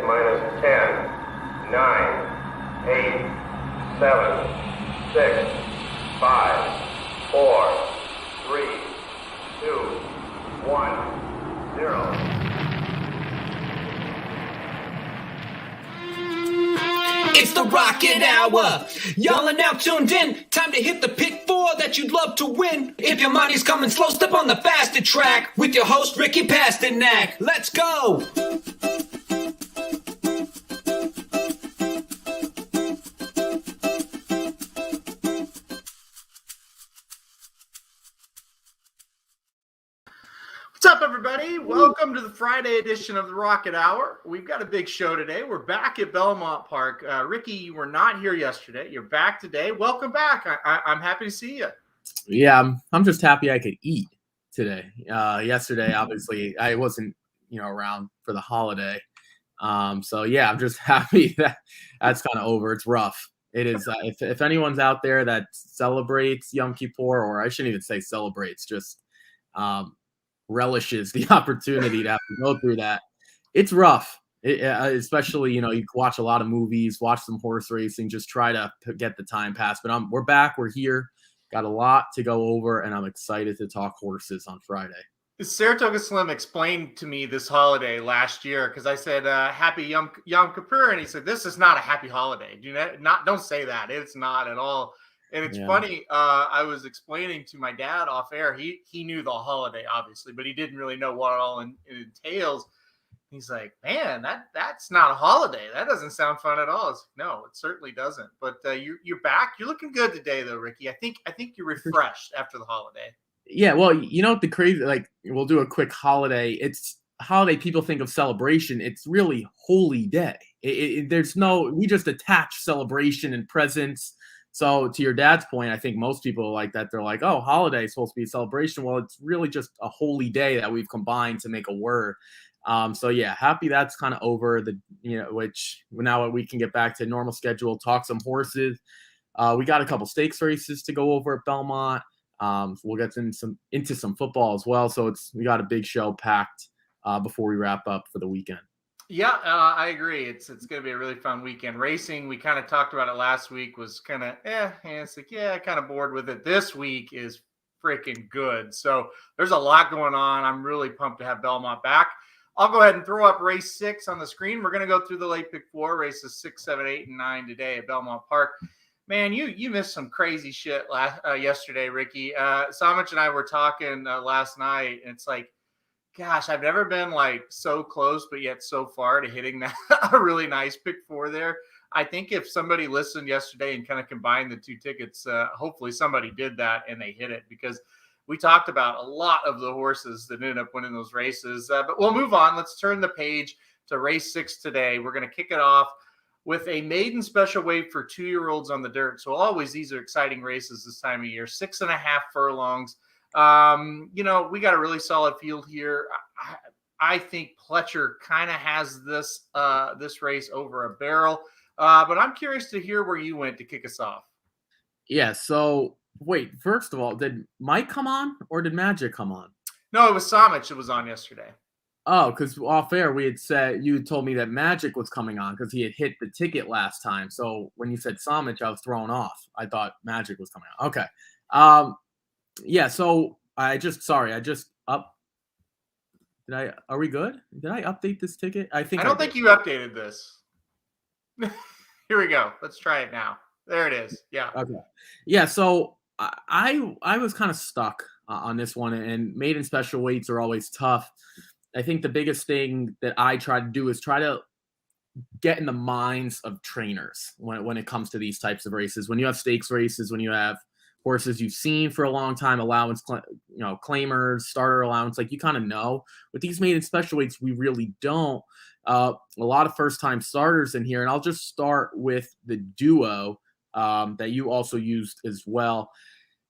minus 10, 9, 8, 7, 6, 5, 4, 3, 2, 1, 0. It's the Rocket Hour. Y'all are now tuned in. Time to hit the pick four that you'd love to win. If your money's coming slow, step on the faster track with your host, Ricky Pasternak. Let's go. What's up, everybody? Welcome to the Friday edition of the Rocket Hour. We've got a big show today. We're back at Belmont Park. Ricky, you were not here yesterday. You're back today. Welcome back. I'm happy to see you. Yeah, I'm just happy I could eat today. Yesterday, obviously, I wasn't, around for the holiday. So yeah, I'm just happy that that's kind of over. It's rough. It is. If anyone's out there that celebrates Yom Kippur, or I shouldn't even say celebrates, just relishes the opportunity to have to go through that. It's rough, especially, you watch a lot of movies, watch some horse racing, just try to get the time pass. But we're back. We're here. Got a lot to go over, and I'm excited to talk horses on Friday. Saratoga Slim explained to me this holiday last year because I said, happy Yom Kippur. And he said, this is not a happy holiday. Don't say that. It's not at all. And it's funny, I was explaining to my dad off air, he knew the holiday, obviously, but he didn't really know what all it entails. He's like, man, that's not a holiday. That doesn't sound fun at all. No, it certainly doesn't. But you're back. You're looking good today, though, Ricky. I think you're refreshed after the holiday. Yeah, well, the crazy, we'll do a quick holiday. It's holiday. People think of celebration. It's really holy day. We just attach celebration and presents. So to your dad's point, I think most people like that. They're like, oh, holiday is supposed to be a celebration. Well, it's really just a holy day that we've combined to make a word. So yeah, happy that's kind of over which now we can get back to normal schedule, talk some horses. We got a couple stakes races to go over at Belmont. We'll get into some football as well. So we got a big show packed before we wrap up for the weekend. Yeah, I agree. It's going to be a really fun weekend. Racing, we kind of talked about it last week, was kind of, it's like, kind of bored with it. This week is freaking good. So there's a lot going on. I'm really pumped to have Belmont back. I'll go ahead and throw up race 6 on the screen. We're going to go through the late pick 4, races 6, 7, 8, and 9 today at Belmont Park. Man, you missed some crazy shit yesterday, Ricky. Samich and I were talking last night, and it's like, gosh, I've never been so close, but yet so far to hitting that a really nice pick 4 there. I think if somebody listened yesterday and kind of combined the two tickets, hopefully somebody did that and they hit it, because we talked about a lot of the horses that ended up winning those races. But we'll move on. Let's turn the page to race 6 today. We're going to kick it off with a maiden special weight for 2-year-olds on the dirt. So always these are exciting races this time of year. 6.5 furlongs. We got a really solid field here. I think Pletcher kind of has this race over a barrel. But I'm curious to hear where you went to kick us off. Yeah. So wait, first of all, did Mike come on or did Magic come on? No, it was Samich that was on yesterday. Oh, because off air we had said, you told me that Magic was coming on because he had hit the ticket last time. So when you said Samich, I was thrown off. I thought Magic was coming on. Okay. Yeah, so are we good? Did I update this ticket? I don't think you updated this. Here we go. Let's try it now. There it is. Yeah. Okay. Yeah, so I was kind of stuck on this one, and maiden special weights are always tough. I think the biggest thing that I try to do is try to get in the minds of trainers when it comes to these types of races. When you have stakes races, when you have horses you've seen for a long time, allowance, claimers, starter allowance, you kind of know. With these maiden special weights, we really don't. A lot of first-time starters in here, and I'll just start with the duo that you also used as well.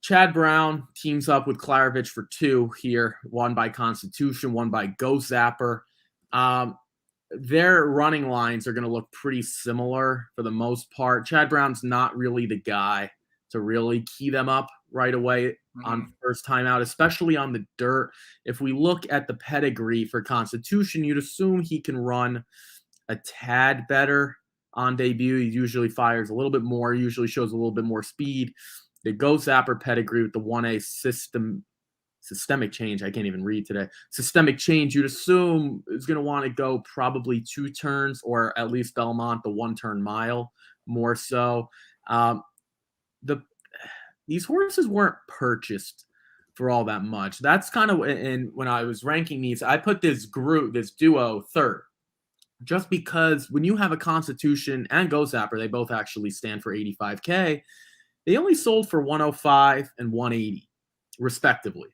Chad Brown teams up with Klarovich for 2 here, one by Constitution, one by Go Zapper. Their running lines are going to look pretty similar for the most part. Chad Brown's not really the guy to really key them up right away on first time out, especially on the dirt. If we look at the pedigree for Constitution, you'd assume he can run a tad better on debut. He usually fires a little bit more, usually shows a little bit more speed. The Go Zapper pedigree with the 1A systemic change. I can't even read today. Systemic change, you'd assume is going to want to go probably 2 turns, or at least Belmont, the 1-turn mile more so. These horses weren't purchased for all that much. That's kind of, and when I was ranking these, I put this duo third, just because when you have a Constitution and Go Zapper, they both actually stand for 85K. They only sold for 105 and 180, respectively.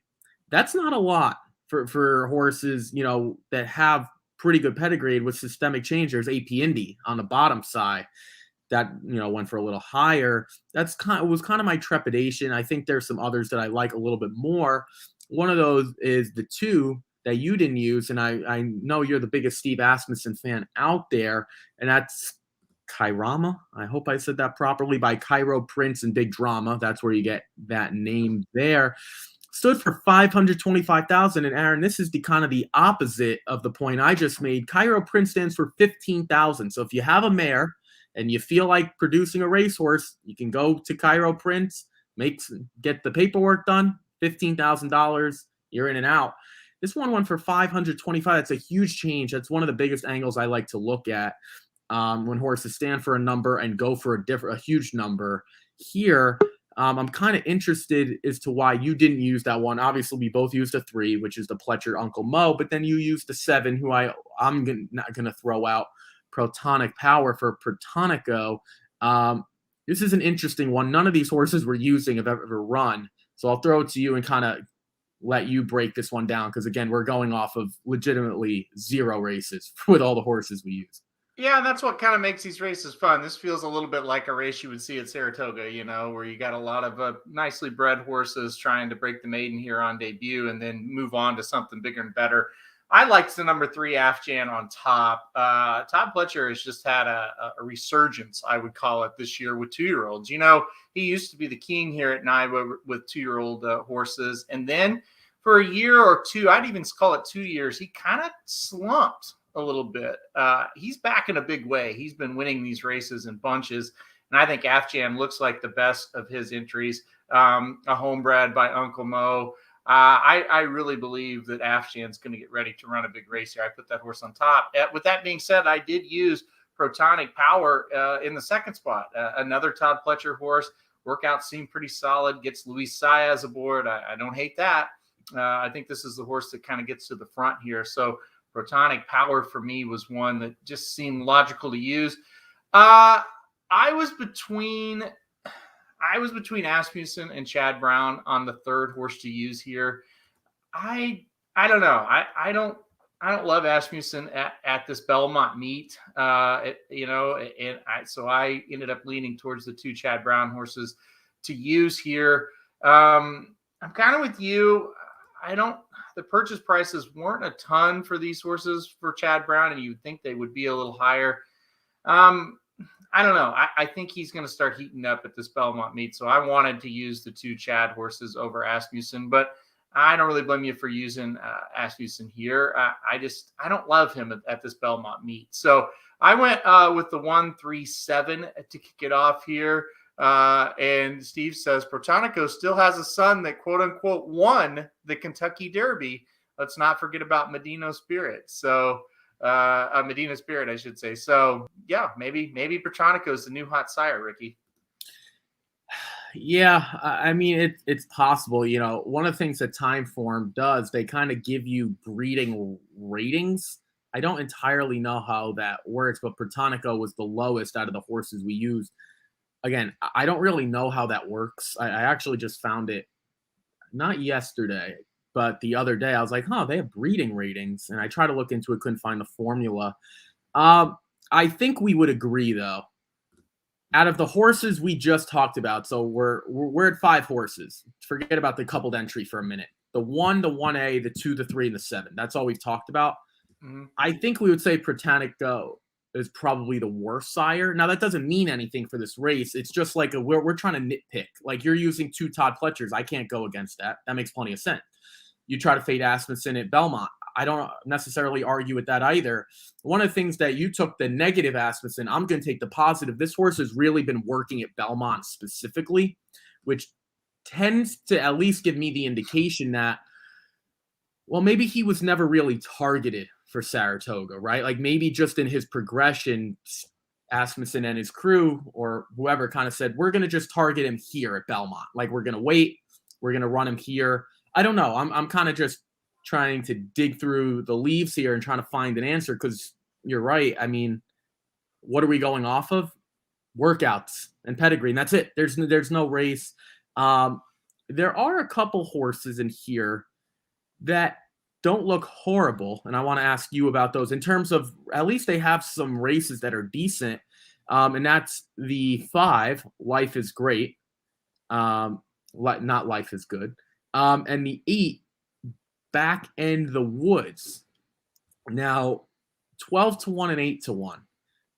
That's not a lot for horses, that have pretty good pedigree with systemic change. There's AP Indy on the bottom side that went for a little higher. Was kind of my trepidation. I think there's some others that I like a little bit more. One of those is the 2 that you didn't use, and I know you're the biggest Steve Asmussen fan out there, and that's Kairama. I hope I said that properly, by Cairo Prince and Big Drama. That's where you get that name there. Stood for $525,000, and Aaron, this is the kind of the opposite of the point I just made. Cairo Prince stands for $15,000. So if you have a mare and you feel like producing a racehorse, you can go to Cairo Prince, get the paperwork done, $15,000, you're in and out. This one went for $525. That's a huge change. That's one of the biggest angles I like to look at when horses stand for a number and go for a huge number. Here, I'm kind of interested as to why you didn't use that one. Obviously, we both used a 3, which is the Pletcher Uncle Mo, but then you used the 7, who I'm not going to throw out, Protonic Power for Protonico. This is an interesting one. None of these horses we're using have ever run, so I'll throw it to you and kind of let you break this one down, because, again, we're going off of legitimately 0 races with all the horses we use. Yeah, and that's what kind of makes these races fun. This feels a little bit like a race you would see at Saratoga, where you got a lot of nicely bred horses trying to break the maiden here on debut and then move on to something bigger and better. I liked the number 3 Afghan on top. Todd Pletcher has just had a resurgence, I would call it, this year with 2-year-olds. He used to be the king here at NIWA with 2-year-old horses. And then for a year or 2, I'd even call it 2 years, he kind of slumped a little bit. He's back in a big way. He's been winning these races in bunches. And I think Afghan looks like the best of his entries. A homebred by Uncle Mo. I really believe that Afghan's going to get ready to run a big race here. I put that horse on top. With that being said, I did use Protonic Power in the second spot. Another Todd Pletcher horse. Workout seemed pretty solid. Gets Luis Saez aboard. I don't hate that. I think this is the horse that kind of gets to the front here. So Protonic Power for me was one that just seemed logical to use. I was between Asmussen and Chad Brown on the third horse to use here. I don't know. I don't love Asmussen at this Belmont meet. So I ended up leaning towards the 2 Chad Brown horses to use here. I'm kind of with you. The purchase prices weren't a ton for these horses for Chad Brown, and you'd think they would be a little higher. I don't know. I think he's going to start heating up at this Belmont meet, so I wanted to use the 2 Chad horses over Asmussen, but I don't really blame you for using Asmussen here. I don't love him at this Belmont meet. So I went with the 1-3-7 to kick it off here. And Steve says Protonico still has a son that quote unquote won the Kentucky Derby. Let's not forget about Medina Spirit. So Medina Spirit, I should say. So yeah, maybe Protonico is the new hot sire, Ricky. Yeah, I mean, it's possible. One of the things that Timeform does, they kind of give you breeding ratings. I don't entirely know how that works, but Protonico was the lowest out of the horses we used. Again, I don't really know how that works. I actually just found it not yesterday, but the other day. I was like, they have breeding ratings. And I tried to look into it, couldn't find the formula. I think we would agree, though. Out of the horses we just talked about, so we're at 5 horses. Forget about the coupled entry for a minute. The 1, the 1A, the 2, the 3, and the 7. That's all we've talked about. Mm-hmm. I think we would say Protonico is probably the worst sire. Now, that doesn't mean anything for this race. It's just like we're trying to nitpick. Like, you're using 2 Todd Pletchers. I can't go against that. That makes plenty of sense. You try to fade Asmussen at Belmont. I don't necessarily argue with that either. One of the things that you took the negative, Asmussen, I'm going to take the positive. This horse has really been working at Belmont specifically, which tends to at least give me the indication that, well, maybe he was never really targeted for Saratoga, right? Like maybe just in his progression, Asmussen and his crew or whoever kind of said, we're going to just target him here at Belmont. Like we're going to wait. We're going to run him here. I don't know. I'm kind of just trying to dig through the leaves here and trying to find an answer because you're right. I mean, what are we going off of? Workouts and pedigree, and that's it. There's no race. There are a couple horses in here that don't look horrible, and I want to ask you about those in terms of at least they have some races that are decent, and that's the 5, Life is Great, not Life is Good, and the 8, Back End the Woods. Now, 12-1 and 8-1.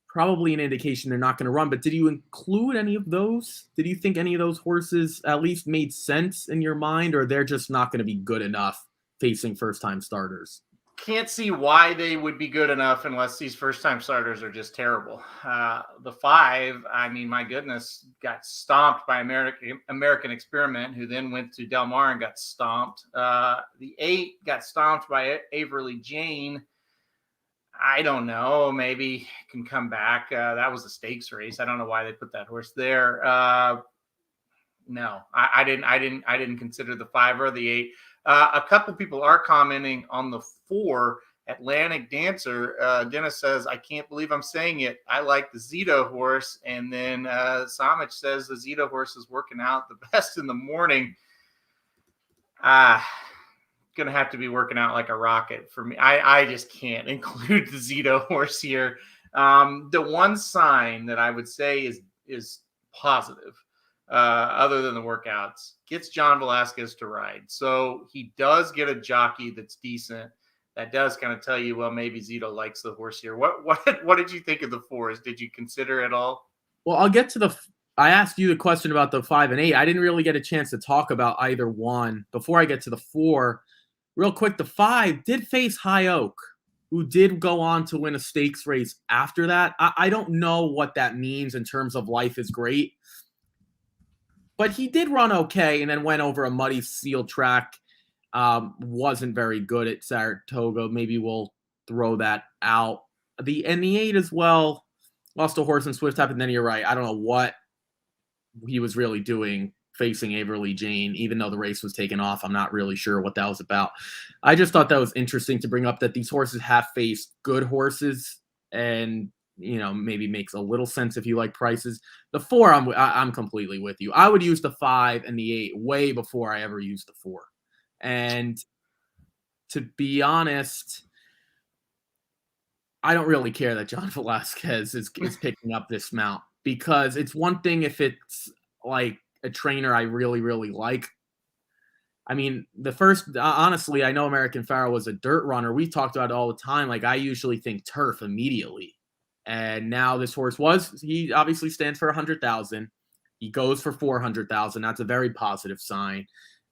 Probably an indication they're not going to run, but did you include any of those? Did you think any of those horses at least made sense in your mind, or they're just not going to be good enough facing first-time starters? Can't see why they would be good enough unless these first-time starters are just terrible. The 5, I mean, my goodness, got stomped by American Experiment, who then went to Del Mar and got stomped. The 8 got stomped by Averly Jane. I don't know. Maybe can come back. That was a stakes race. I don't know why they put that horse there. No, I didn't consider the 5 or the 8. A couple people are commenting on the 4, Atlantic Dancer. Dennis says, I can't believe I'm saying it. I like the Zito horse. And then Samich says the Zito horse is working out the best in the morning. Going to have to be working out like a rocket for me. I just can't include the Zito horse here. The one sign that I would say is positive, other than the workouts, gets John Velasquez to ride. So he does get a jockey that's decent. That does kind of tell you, well, maybe Zito likes the horse here. What did you think of the 4s? Did you consider it all? Well, I'll get to I asked you the question about the 5 and 8. I didn't really get a chance to talk about either one. Before I get to the 4, real quick, the 5 did face High Oak, who did go on to win a stakes race after that. I don't know what that means in terms of Life is Great, but he did run okay and then went over a muddy sealed track. Wasn't very good at Saratoga. Maybe we'll throw that out. The 8 as well, lost a horse in Swift Tap, and then you're right. I don't know what he was really doing facing Averly Jane, even though the race was taken off. I'm not really sure what that was about. I just thought that was interesting to bring up that these horses have faced good horses, and maybe makes a little sense if you like prices. The 4, I'm completely with you. I would use the 5 and the 8 way before I ever used the 4. And to be honest, I don't really care that John Velasquez is picking up this mount, because it's one thing if it's like a trainer I really, really like. I mean, honestly, I know American Pharoah was a dirt runner. We talked about it all the time. Like, I usually think turf immediately. And now this horse he obviously stands for 100,000. He goes for 400,000. That's a very positive sign.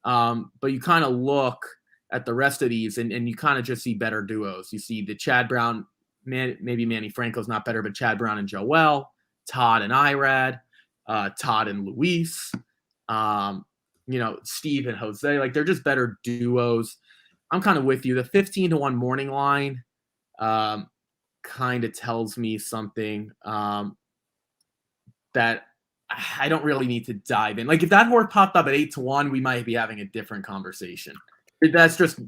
But you kind of look at the rest of these and you kind of just see better duos. You see the Chad Brown, maybe Manny Franco's not better, but Chad Brown and Joel, Todd and Irad, Todd and Luis, Steve and Jose. Like, they're just better duos. I'm kind of with you. The 15-1 morning line kind of tells me something that I don't really need to dive in. Like, if that horse popped up at 8-1, we might be having a different conversation. That's just,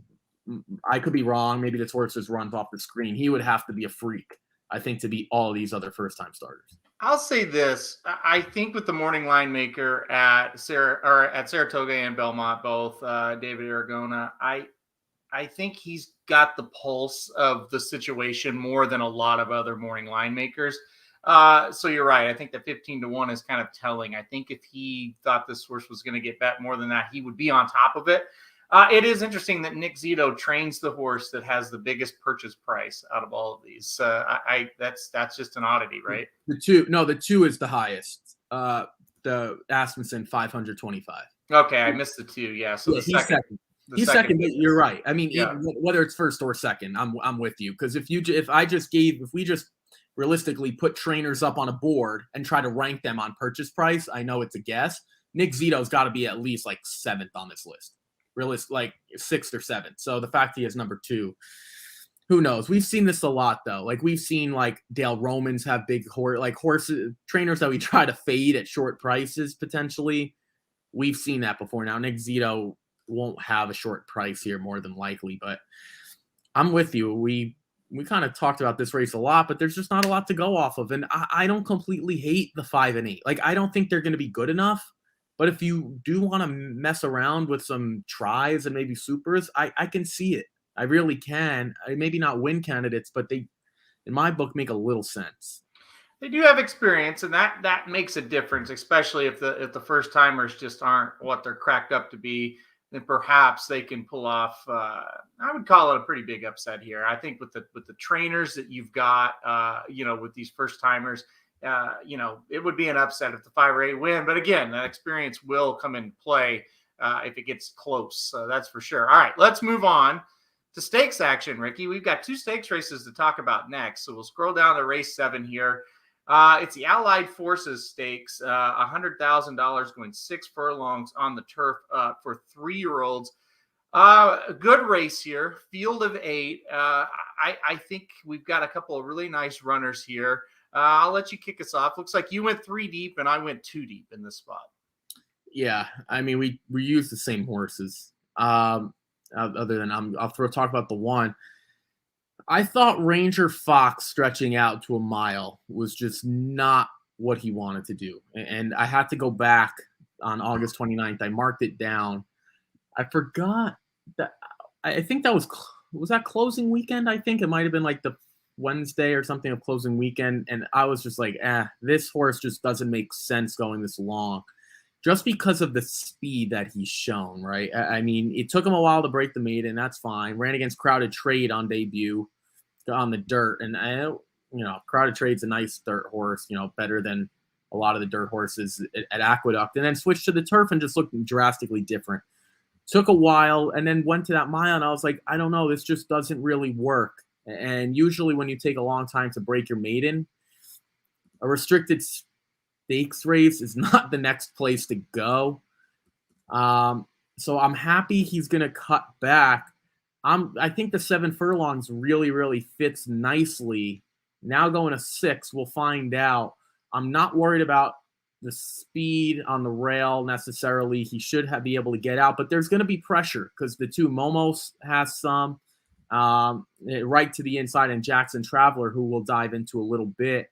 I could be wrong. Maybe this horse just runs off the screen. He would have to be a freak, I think, to beat all these other first-time starters. I'll say this. I think with the morning line maker at Saratoga and Belmont, both, David Aragona, I think he's got the pulse of the situation more than a lot of other morning line makers. So you're right. I think that 15-1 is kind of telling. I think if he thought this horse was going to get bet more than that, he would be on top of it. It is interesting that Nick Zito trains the horse that has the biggest purchase price out of all of these. That's just an oddity, right? The 2 is the highest. The Asmussen 525. Okay, I missed the 2. Yeah, so the second. He's second, but you're right. I mean, Yeah. whether it's first or second, I'm with you. Because if we just realistically put trainers up on a board and try to rank them on purchase price, I know it's a guess. Nick Zito's got to be at least like 7th on this list, like 6th or 7th. So the fact he is number 2, who knows? We've seen this a lot though. Like we've seen like Dale Romans have big horses, trainers that we try to fade at short prices potentially. We've seen that before. Now Nick Zito won't have a short price here more than likely, but I'm with you. We kind of talked about this race a lot, but there's just not a lot to go off of. And I don't completely hate the 5 and 8. Like I don't think they're going to be good enough, but if you do want to mess around with some tries and maybe supers, I can see it. I really can. Maybe not win candidates, but they, in my book, make a little sense. They do have experience, and that makes a difference, especially if the first timers just aren't what they're cracked up to be. Then perhaps they can pull off. I would call it a pretty big upset here. I think with the trainers that you've got, with these first timers, it would be an upset if the 5 or 8 win. But again, that experience will come into play if it gets close. So that's for sure. All right, let's move on to stakes action, Ricky. We've got 2 stakes races to talk about next. So we'll scroll down to race 7 here. It's the Allied Forces Stakes, $100,000 going 6 furlongs on the turf for 3-year-olds. A good race here, field of 8. I think we've got a couple of really nice runners here. I'll let you kick us off. Looks like you went 3 deep and I went 2 deep in this spot. Yeah, I mean we used the same horses. Other than I'll talk about the one. I thought Ranger Fox stretching out to a mile was just not what he wanted to do. And I had to go back on August 29th. I marked it down. I forgot that. I think that was that closing weekend? I think it might have been like the Wednesday or something of closing weekend. And I was just like, this horse just doesn't make sense going this long. Just because of the speed that he's shown, right? I mean, it took him a while to break the maiden. That's fine. Ran against Crowded Trade on debut on the dirt. And, Crowded Trade's a nice dirt horse, better than a lot of the dirt horses at Aqueduct. And then switched to the turf and just looked drastically different. Took a while and then went to that mile. And I was like, I don't know. This just doesn't really work. And usually when you take a long time to break your maiden, a restricted stakes race is not the next place to go. So I'm happy he's going to cut back. I think the 7 furlongs really, really fits nicely. Now going to 6, we'll find out. I'm not worried about the speed on the rail necessarily. He should be able to get out, but there's going to be pressure because the 2 Momos has some right to the inside, and Jackson Traveler, who we'll dive into a little bit.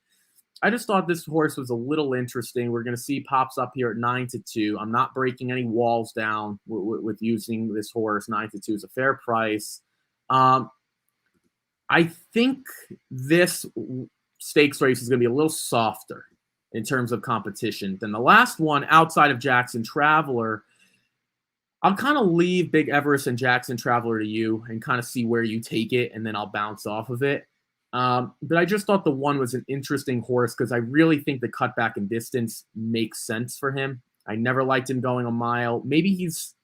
I just thought this horse was a little interesting. We're going to see pops up here at 9-2. I'm not breaking any walls down with using this horse. 9-2 is a fair price. I think this stakes race is going to be a little softer in terms of competition than the last one outside of Jackson Traveler. I'll kind of leave Big Everest and Jackson Traveler to you and kind of see where you take it, and then I'll bounce off of it. But I just thought the one was an interesting horse because I really think the cutback in distance makes sense for him. I never liked him going a mile. Maybe he's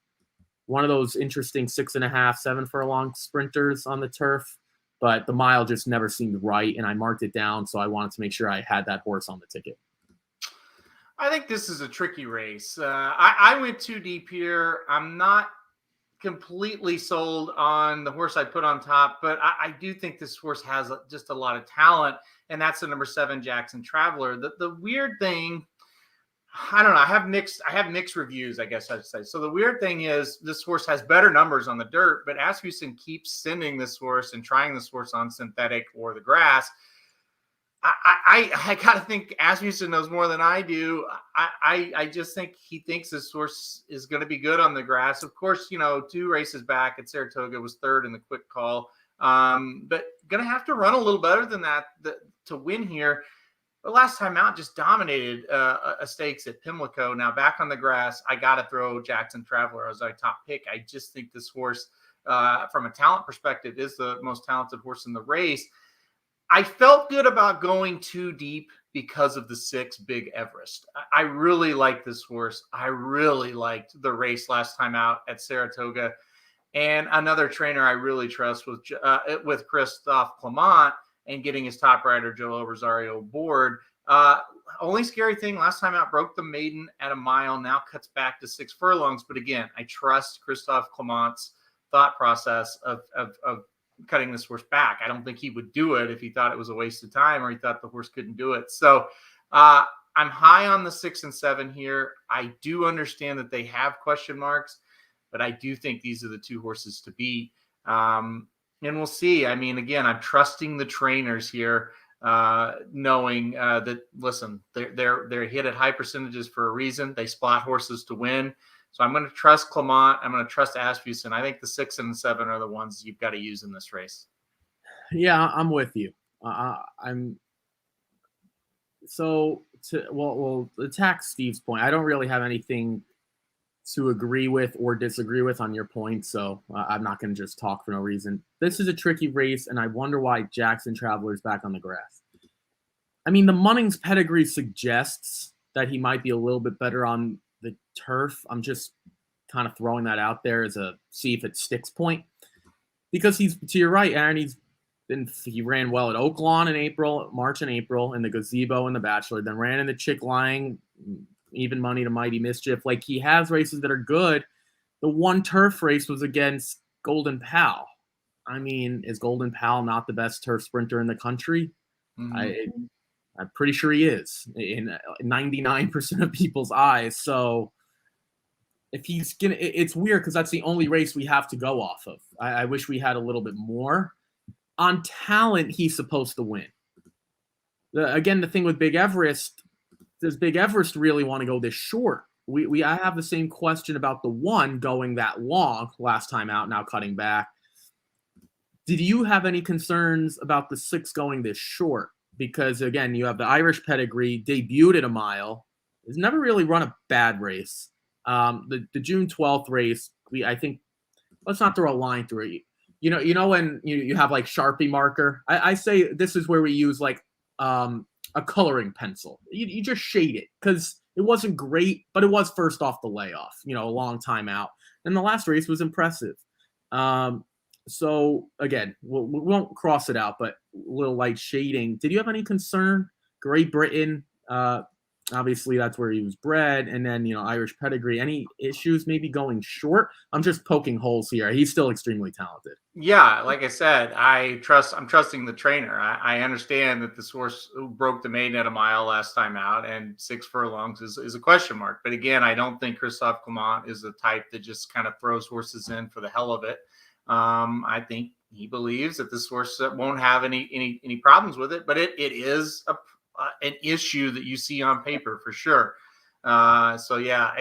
one of those interesting 6.5, 7 furlong sprinters on the turf, but the mile just never seemed right, and I marked it down, so I wanted to make sure I had that horse on the ticket. I think this is a tricky race. I went 2 deep here. I'm not completely sold on the horse I put on top, but I do think this horse has just a lot of talent, and that's the number 7 Jackson Traveler. The weird thing, I don't know, I have mixed reviews, I guess I'd say. So the weird thing is this horse has better numbers on the dirt, but Asmussen keeps sending this horse and trying this horse on synthetic or the grass. I gotta think Asmussen knows more than I do. I just think he thinks this horse is going to be good on the grass. Of course, 2 races back at Saratoga was 3rd in the quick call, but going to have to run a little better than that to win here. The last time out just dominated a stakes at Pimlico. Now back on the grass, I got to throw Jackson Traveler as my top pick. I just think this horse, from a talent perspective, is the most talented horse in the race. I felt good about going 2 deep because of the 6 Big Everest. I really like this horse. I really liked the race last time out at Saratoga. And another trainer I really trust with Christophe Clement and getting his top rider, Joel Rosario, aboard. Only scary thing, last time out, broke the maiden at a mile, now cuts back to 6 furlongs. But again, I trust Christophe Clement's thought process of cutting this horse back. I don't think he would do it if he thought it was a waste of time or he thought the horse couldn't do it. So I'm high on the 6 and 7 here. I do understand that they have question marks, but I do think these are the 2 horses to beat. And we'll see. I mean, again, I'm trusting the trainers here, knowing that, listen, they're hit at high percentages for a reason. They spot horses to win. So I'm going to trust Clement. I'm going to trust Asmussen. I think the 6 and 7 are the ones you've got to use in this race. Yeah, I'm with you. We'll attack Steve's point. I don't really have anything to agree with or disagree with on your point, so I'm not going to just talk for no reason. This is a tricky race, and I wonder why Jackson Traveler's back on the grass. I mean, the Munnings pedigree suggests that he might be a little bit better on the turf. I'm just kind of throwing that out there as a see if it sticks point, because he's, to your right, Aaron, he ran well at Oaklawn in March and April, in the Gazebo and the Bachelor, then ran in the Chick Lying, Even Money to Mighty Mischief. Like, he has races that are good. The one turf race was against Golden Pal. I mean, is Golden Pal not the best turf sprinter in the country? Mm-hmm. I'm pretty sure he is in 99% of people's eyes. So if he's gonna, it's weird because that's the only race we have to go off of. I wish we had a little bit more. On talent, he's supposed to win. Again, the thing with Big Everest, does Big Everest really want to go this short? I have the same question about the 1 going that long last time out, now cutting back. Did you have any concerns about the 6 going this short? Because, again, you have the Irish pedigree, debuted at a mile. He's never really run a bad race. The June 12th race, I think, let's not throw a line through it. You know when you have like Sharpie marker? I say this is where we use like a coloring pencil. You just shade it because it wasn't great, but it was first off the layoff, a long time out. And the last race was impressive. So again, we won't cross it out, but a little light shading. Did you have any concern? Great Britain, obviously that's where he was bred, and then Irish pedigree. Any issues maybe going short? I'm just poking holes here. He's still extremely talented. Yeah, like I said, I'm trusting the trainer. I understand that this horse broke the maiden at a mile last time out, and 6 furlongs is a question mark. But again, I don't think Christophe Clement is the type that just kind of throws horses in for the hell of it. I think he believes that this horse won't have any problems with it, but it is an issue that you see on paper for sure. So yeah,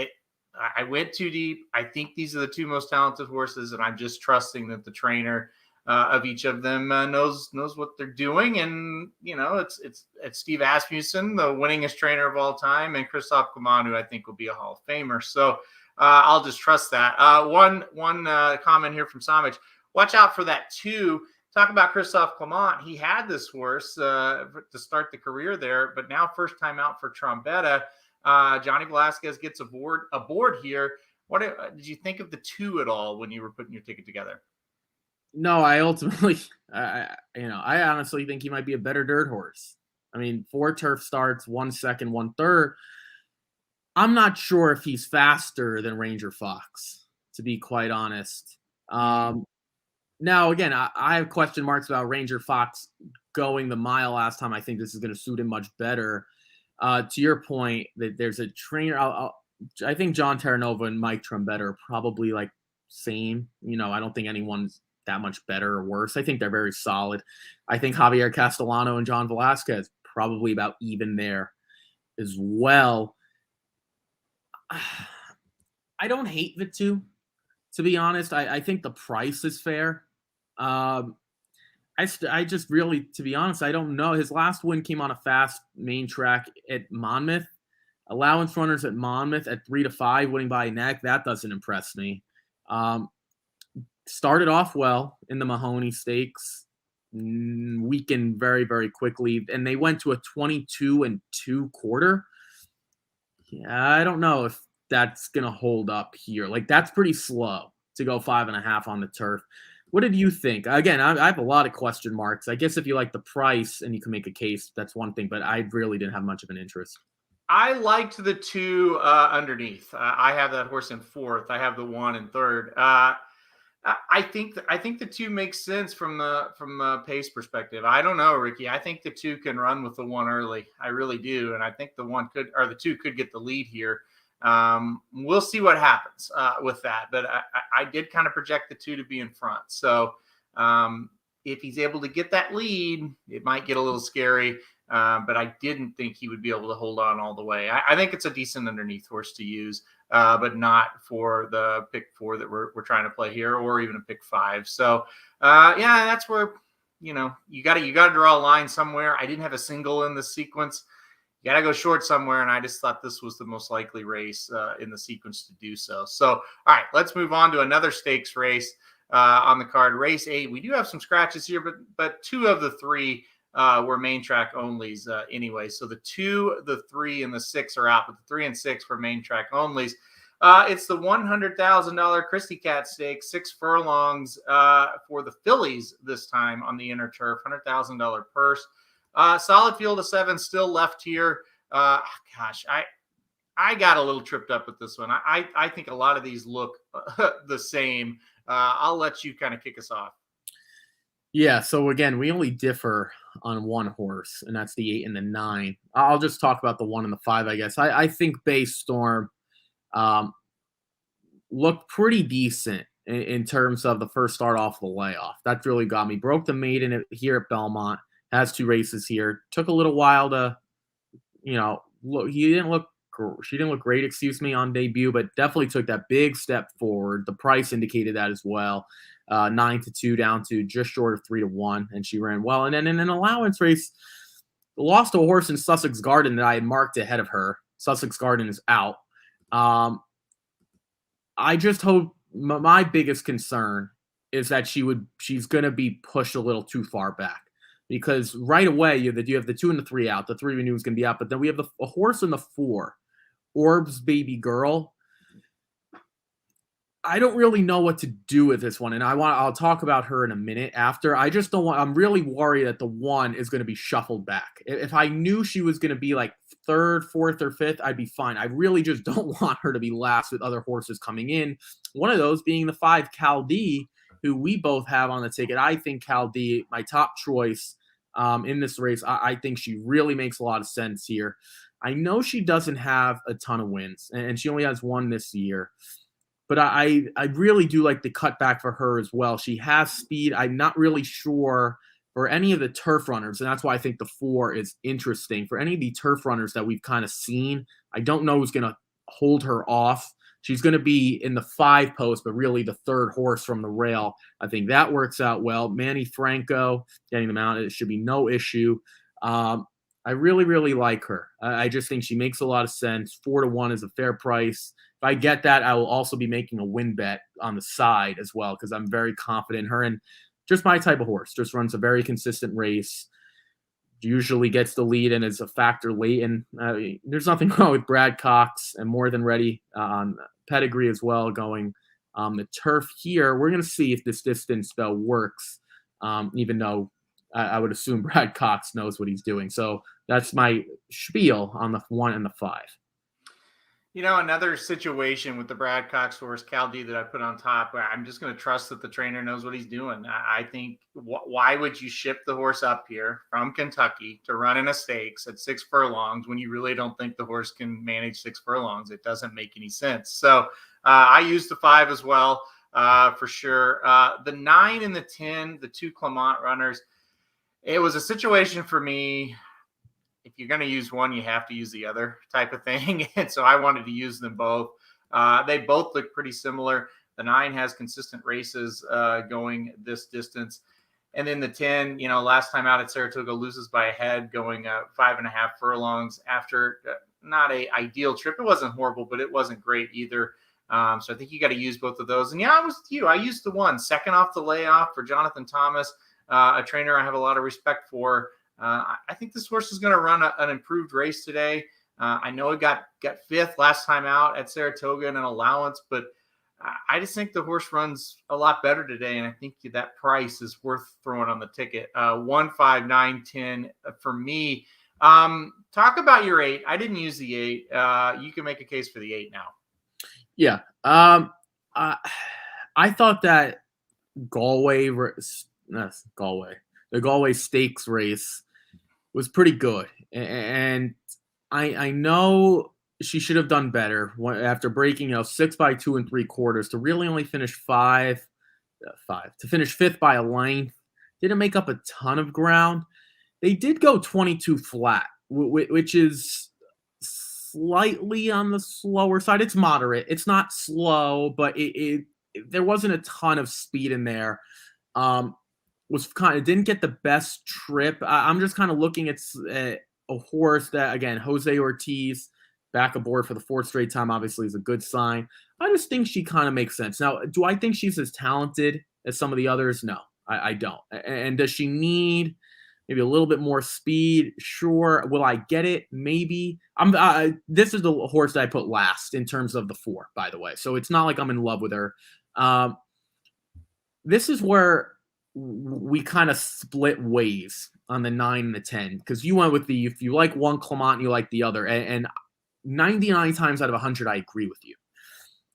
I went too deep. I think these are the 2 most talented horses, and I'm just trusting that the trainer of each of them knows what they're doing. And it's Steve Asmussen, the winningest trainer of all time, and Christophe Clement, who I think will be a Hall of Famer. So I'll just trust that. One comment here from Samich. Watch out for that 2. Talk about Christophe Clement. He had this horse to start the career there, but now first time out for Trombetta. Johnny Velasquez gets aboard here. What did you think of the 2 at all when you were putting your ticket together? No, I ultimately, I honestly think he might be a better dirt horse. I mean, 4 turf starts, 1 second, 1 third. I'm not sure if he's faster than Ranger Fox, to be quite honest. Now, again, I have question marks about Ranger Fox going the mile last time. I think this is going to suit him much better. To your point, that there's a trainer. I think John Terranova and Mike Trombetta are probably like same. I don't think anyone's that much better or worse. I think they're very solid. I think Javier Castellano and John Velasquez probably about even there as well. I don't hate the 2, to be honest. I think the price is fair. I just really, to be honest, I don't know. His last win came on a fast main track at Monmouth. Allowance runners at Monmouth at 3-5, winning by a neck. That doesn't impress me. Started off well in the Mahoney Stakes, weakened very, very quickly, and they went to a 22 2 quarter. Yeah, I don't know if that's gonna hold up here. Like, that's pretty slow, to go 5.5 on the turf. What did you think? Again, I have a lot of question marks. I guess if you like the price and you can make a case, that's one thing, but I really didn't have much of an interest. I liked the two underneath. I have that horse in fourth. I have the one in third. I think the two makes sense from a pace perspective. I don't know, Ricky. I think the two can run with the one early. I really do, and I think the two could get the lead here. We'll see what happens with that, but I did kind of project the two to be in front. So if he's able to get that lead, it might get a little scary. But I didn't think he would be able to hold on all the way. I think it's a decent underneath horse to use, but not for the pick 4 that we're trying to play here, or even a pick 5. So yeah, that's where you got to draw a line somewhere. I didn't have a single in the sequence. You got to go short somewhere, and I just thought this was the most likely race in the sequence to do so. So all right, let's move on to another stakes race on the card, race 8. We do have some scratches here, but 2 of the 3 were main track onlys anyway. So the 2, the 3, and the 6 are out, but the 3 and 6 were main track onlys. It's the $100,000 Christie Cat Stakes, 6 furlongs for the fillies this time on the inner turf, $100,000 purse. Solid field of 7 still left here. Gosh, I got a little tripped up with this one. I think a lot of these look the same. I'll let you kind of kick us off. Yeah, so again, we only differ on one horse, and that's the 8 and the 9. I'll just talk about the 1 and the 5, I guess. I think Base Storm looked pretty decent in terms of the first start off the layoff. That really got me. Broke the maiden here at Belmont. Has 2 races here. Took a little while to, look. She didn't look great, on debut, but definitely took that big step forward. The price indicated that as well. 9-2 down to just short of 3-1, and she ran well. And then in an allowance race, lost a horse in Sussex Garden that I had marked ahead of her. Sussex Garden is out. I just hope my biggest concern is that she's going to be pushed a little too far back, because right away you have the 2 and the 3 out. The 3 we knew was going to be out, but then we have a horse in the 4, Orb's Baby Girl. I don't really know what to do with this one, and I'll talk about her in a minute after. I'm really worried that the 1 is going to be shuffled back. If I knew she was going to be like 3rd, 4th, or 5th, I'd be fine. I really just don't want her to be last with other horses coming in. One of those being the 5, Caldi, who we both have on the ticket. I think Caldi, my top choice in this race. I think she really makes a lot of sense here. I know she doesn't have a ton of wins, and she only has 1 this year. But I really do like the cutback for her as well. She has speed. I'm not really sure for any of the turf runners, and that's why I think the 4 is interesting. For any of the turf runners that we've kind of seen, I don't know who's going to hold her off. She's going to be in the 5 post, but really the 3rd horse from the rail. I think that works out well. Manny Franco getting them out, it should be no issue. I really, really like her. I just think she makes a lot of sense. 4-1 is a fair price. If I get that, I will also be making a win bet on the side as well, because I'm very confident in her. And just my type of horse. Just runs a very consistent race. Usually gets the lead and is a factor late. And there's nothing wrong with Brad Cox and More Than Ready on pedigree as well going the turf here. We're going to see if this distance, though, works, even though I would assume Brad Cox knows what he's doing. So that's my spiel on the 1 and the 5. Another situation with the Brad Cox horse, Caldi, that I put on top, where I'm just going to trust that the trainer knows what he's doing. I think, why would you ship the horse up here from Kentucky to run in a stakes at 6 furlongs when you really don't think the horse can manage 6 furlongs? It doesn't make any sense. So I used the 5 as well, for sure. The 9 and the 10, the 2 Clement runners, it was a situation for me. If you're going to use one, you have to use the other type of thing. And so I wanted to use them both. They both look pretty similar. The 9 has consistent races going this distance. And then the 10, last time out at Saratoga, loses by a head going 5.5 furlongs after not a ideal trip. It wasn't horrible, but it wasn't great either. So I think you got to use both of those. And yeah, I was with you. I used the 1 second off the layoff for Jonathan Thomas, a trainer I have a lot of respect for. I think this horse is going to run an improved race today. I know it got 5th last time out at Saratoga in an allowance, but I just think the horse runs a lot better today, and I think that price is worth throwing on the ticket. 1, 5, 9, 10 for me. Talk about your 8. I didn't use the 8. You can make a case for the 8 now. Yeah. I thought that the Galway Stakes race was pretty good, and I know she should have done better after breaking 6 by 2 3/4 to really only finish fifth by a length. Didn't make up a ton of ground. They did go 22 flat, which is slightly on the slower side. It's moderate. It's not slow, but there wasn't a ton of speed in there. Didn't get the best trip. I'm just kind of looking at a horse that, again, Jose Ortiz back aboard for the 4th straight time obviously is a good sign. I just think she kind of makes sense. Now, do I think she's as talented as some of the others? No, I don't. And does she need maybe a little bit more speed? Sure. Will I get it? Maybe. This is the horse that I put last in terms of the 4, by the way. So it's not like I'm in love with her. This is where we kind of split ways on the 9 and the 10, because you went with if you like one Clement, you like the other. And 99 times out of 100, I agree with you.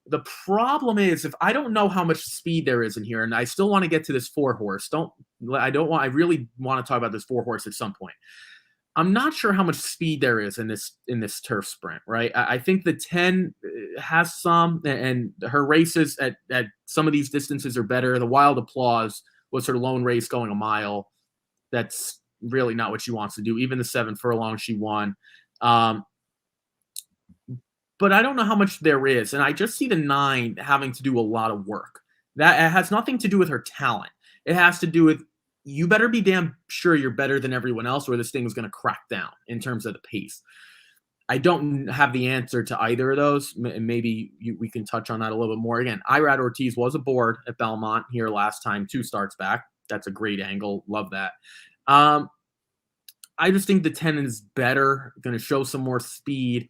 The problem is, if I don't know how much speed there is in here, and I still want to get to this 4 horse, I really want to talk about this 4 horse at some point. I'm not sure how much speed there is in this turf sprint, right? I think the 10 has some, and her races at some of these distances are better. The Wild Applause was her lone race going a mile. That's really not what she wants to do. Even the 7 furlong she won. But I don't know how much there is. And I just see the 9 having to do a lot of work. That has nothing to do with her talent. It has to do with, you better be damn sure you're better than everyone else, or this thing is going to crack down in terms of the pace. I don't have the answer to either of those. Maybe we can touch on that a little bit more. Again, Irad Ortiz was aboard at Belmont here last time, 2 starts back. That's a great angle. Love that. I just think the 10 is better, going to show some more speed.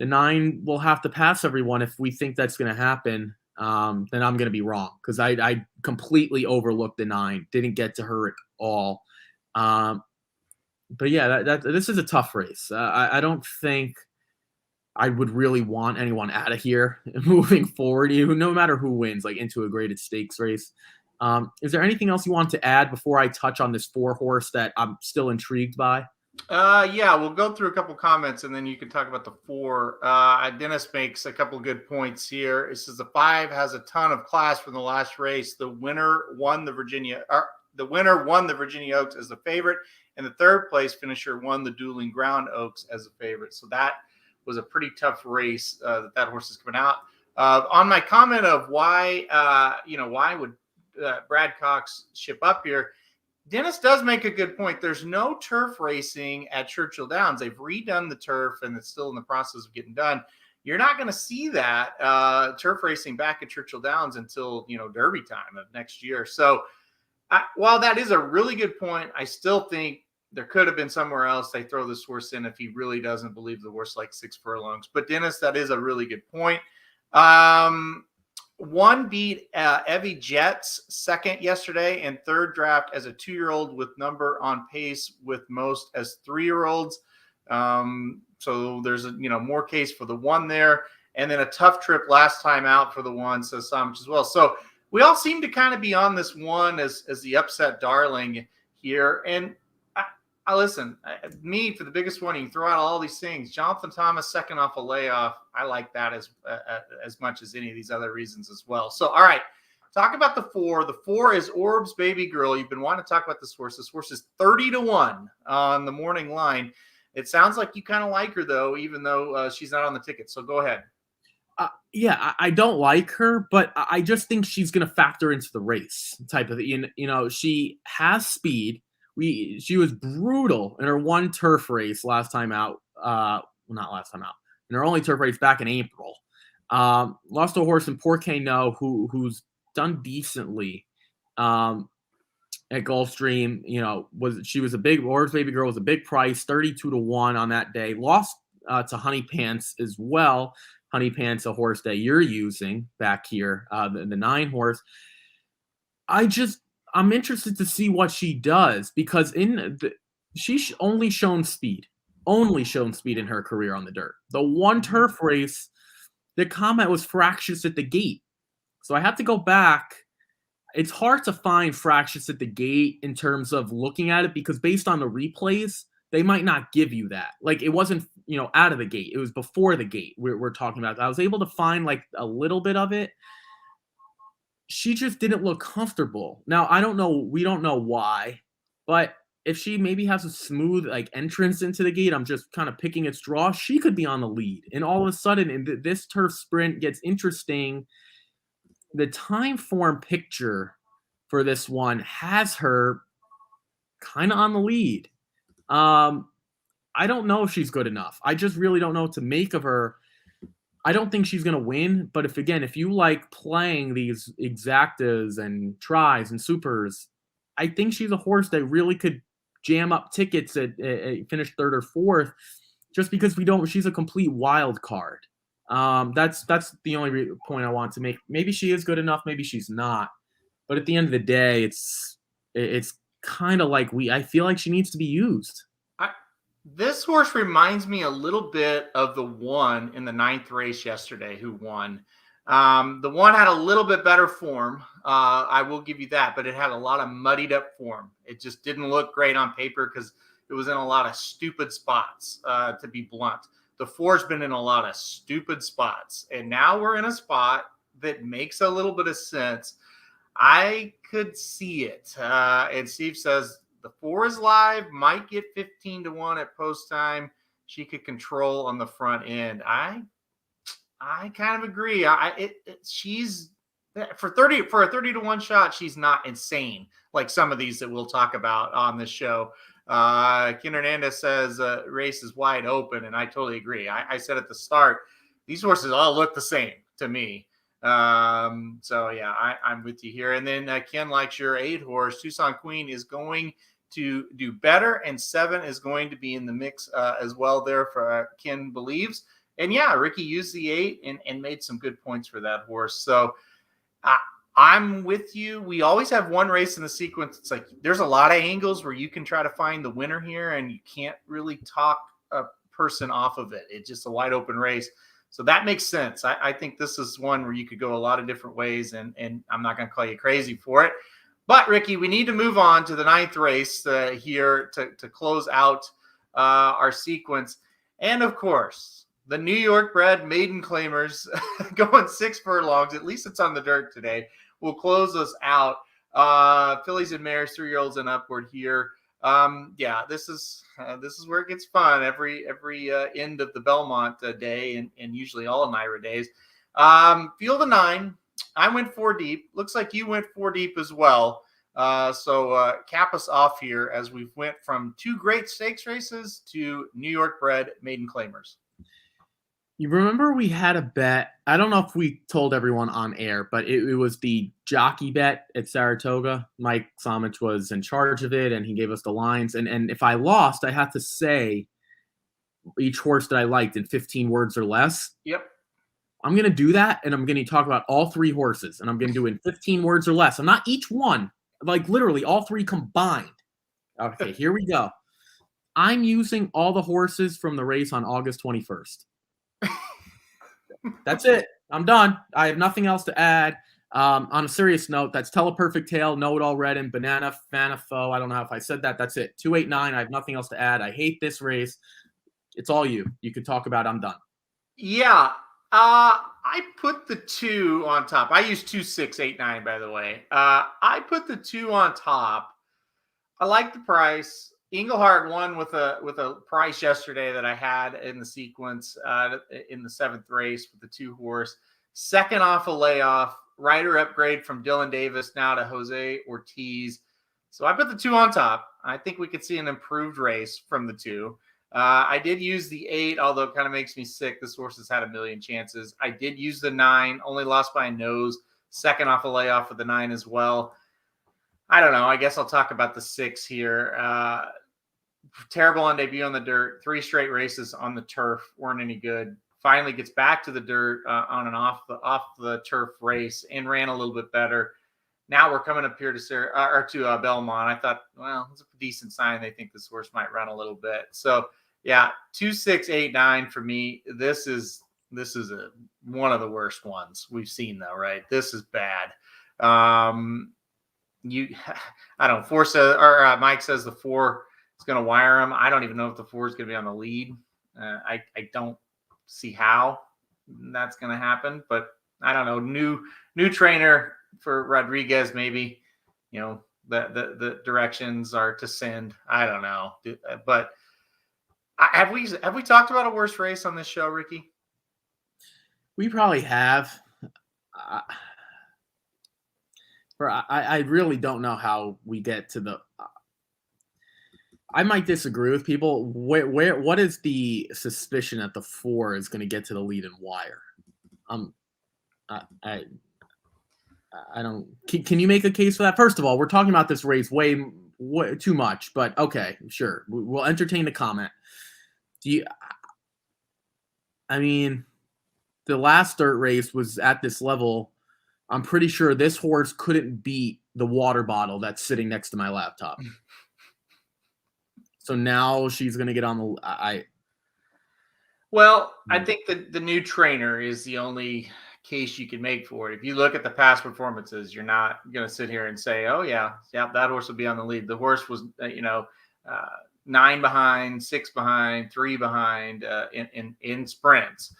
The 9 will have to pass everyone. If we think that's going to happen, then I'm going to be wrong, because I completely overlooked the 9. Didn't get to her at all. But yeah, this is a tough race. I don't think I would really want anyone out of here moving forward, no matter who wins, like into a graded stakes race. Is there anything else you want to add before I touch on this 4 horse that I'm still intrigued by? Yeah, we'll go through a couple comments and then you can talk about the 4. Dennis makes a couple good points here. It says the 5 has a ton of class from the last race. The winner won the Virginia Oaks as the favorite, and the 3rd place finisher won the Dueling Ground Oaks as a favorite. So that was a pretty tough race that horse is coming out. On my comment of why would Brad Cox ship up here, Dennis does make a good point. There's no turf racing at Churchill Downs. They've redone the turf, and it's still in the process of getting done. You're not going to see that turf racing back at Churchill Downs until Derby time of next year. So while that is a really good point, I still think there could have been somewhere else they throw this horse in if he really doesn't believe the horse like 6 furlongs. But Dennis, that is a really good point. 1 beat Evie Jets 2nd yesterday, and 3rd draft as a 2-year-old with number on pace with most as 3-year-olds. So there's more case for the 1 there, and then a tough trip last time out for the 1, so Samich as well. So we all seem to kind of be on this 1 as the upset darling here. And I listen, me for the biggest one, you can throw out all these things. Jonathan Thomas, 2nd off a layoff. I like that as much as any of these other reasons as well. So, all right, talk about the 4. The 4 is Orbs Baby Girl. You've been wanting to talk about this horse. This horse is 30-1 on the morning line. It sounds like you kind of like her, though, even though she's not on the ticket. So go ahead. Yeah, I don't like her, but I just think she's going to factor into the race type of thing. She has speed. She was brutal in her 1 turf race last time out. Not last time out. In her only turf race back in April. Lost to a horse in Porquet No, who's done decently at Gulfstream. She was a big Orbs Baby Girl, was a big price, 32-1 on that day. Lost to Honey Pants as well. Honey Pants, a horse that you're using back here, the 9 horse. I'm interested to see what she does, because she's only shown speed in her career on the dirt. The one turf race, the comment was fractious at the gate. So I have to go back. It's hard to find fractious at the gate in terms of looking at it, because based on the replays, they might not give you that. Like, it wasn't, out of the gate. It was before the gate we're talking about. I was able to find like a little bit of it. She just didn't look comfortable. Now, we don't know why, but if she maybe has a smooth like entrance into the gate, I'm just kind of picking at straws, she could be on the lead. And all of a sudden, this turf sprint gets interesting. The time form picture for this one has her kind of on the lead. I don't know if she's good enough. I just really don't know what to make of her. I don't think she's going to win, but if you like playing these exactas and tries and supers, I think she's a horse that really could jam up tickets at finish 3rd or 4th, just because she's a complete wild card. That's the only point I want to make. Maybe she is good enough, maybe she's not. But at the end of the day, it's kind of like I feel like she needs to be used. This horse reminds me a little bit of the one in the 9th race yesterday who won. The one had a little bit better form. I will give you that, but it had a lot of muddied up form. It just didn't look great on paper because it was in a lot of stupid spots, to be blunt. The 4's been in a lot of stupid spots, and now we're in a spot that makes a little bit of sense. I could see it. And Steve says, the 4 is live, might get 15-1 at post time. She could control on the front end. I kind of agree. She's for a 30-1 shot. She's not insane like some of these that we'll talk about on this show. Ken Hernandez says race is wide open, and I totally agree. I said at the start, these horses all look the same to me. So yeah, I'm with you here. And then Ken likes your 8 horse. Tucson Queen is going to do better, and 7 is going to be in the mix as well there for Ken believes. And yeah, Ricky used the 8 and made some good points for that horse. So I'm with you. We always have one race in the sequence. It's like there's a lot of angles where you can try to find the winner here, and you can't really talk a person off of it. It's just a wide open race. So that makes sense. I think this is one where you could go a lot of different ways, and I'm not going to call you crazy for it. But, Ricky, we need to move on to the 9th race here to close out our sequence. And, of course, the New York bred maiden claimers going 6 furlongs. At least it's on the dirt today. Will close us out. Fillies and mares, 3-year-olds and upward here. Yeah, this is where it gets fun every end of the Belmont day and usually all NYRA days. Field of 9. I went 4 deep. Looks like you went 4 deep as well. So cap us off here as we went from 2 great stakes races to New York bred maiden claimers. You remember we had a bet. I don't know if we told everyone on air, but it was the jockey bet at Saratoga. Mike Somich was in charge of it, and he gave us the lines. And if I lost, I had to say each horse that I liked in 15 words or less. Yep. I'm going to do that, and I'm going to talk about all 3 horses, and I'm going to do it in 15 words or less. I'm not each one, like literally all 3 combined. Okay, here we go. I'm using all the horses from the race on August 21st. That's it. I'm done. I have nothing else to add. On a serious note, that's Teleperfect Tale, Know It All Red, and Banana Fanafo. I don't know if I said that. That's it. 289. I have nothing else to add. I hate this race. It's all you. You can talk about it. I'm done. Yeah. I put the 2 on top. I used 2689, by the way. I put the 2 on top. I like the price. Engelhardt won with a price yesterday that I had in the sequence in the 7th race with the 2 horse. Second off a layoff, rider upgrade from Dylan Davis now to Jose Ortiz. So I put the 2 on top. I think we could see an improved race from the 2. I did use the 8, although it kind of makes me sick. This horse has had a million chances. I did use the 9, only lost by a nose. Second off a layoff with the 9 as well. I don't know. I guess I'll talk about the 6 here. Terrible on debut on the dirt. 3 straight races on the turf weren't any good. finally gets back to the dirt on an off the turf race and ran a little bit better. Now we're coming up here to Belmont. I thought, well, it's a decent sign. They think this horse might run a little bit. So yeah, 2, 6, 8, 9 for me. This is one of the worst ones we've seen, though, right? This is bad. I don't know. Mike says the 4 is going to wire him. I don't even know if the 4 is going to be on the lead. I don't see how that's going to happen, but I don't know. New trainer for Rodriguez, maybe. The directions are to send. I don't know, but have we talked about a worse race on this show, Ricky? We probably have. I really don't know how we get to the. I might disagree with people. What is the suspicion that the 4 is going to get to the lead and wire? I don't. Can you make a case for that? First of all, we're talking about this race way too much, but okay, sure, we'll entertain the comment. I mean, the last dirt race was at this level. I'm pretty sure this horse couldn't beat the water bottle that's sitting next to my laptop. So now she's going to get on the. I think the new trainer is the only case you can make for it. If you look at the past performances, you're not going to sit here and say, "Oh yeah, that horse will be on the lead." The horse was, 9 behind, 6 behind, 3 behind in sprints.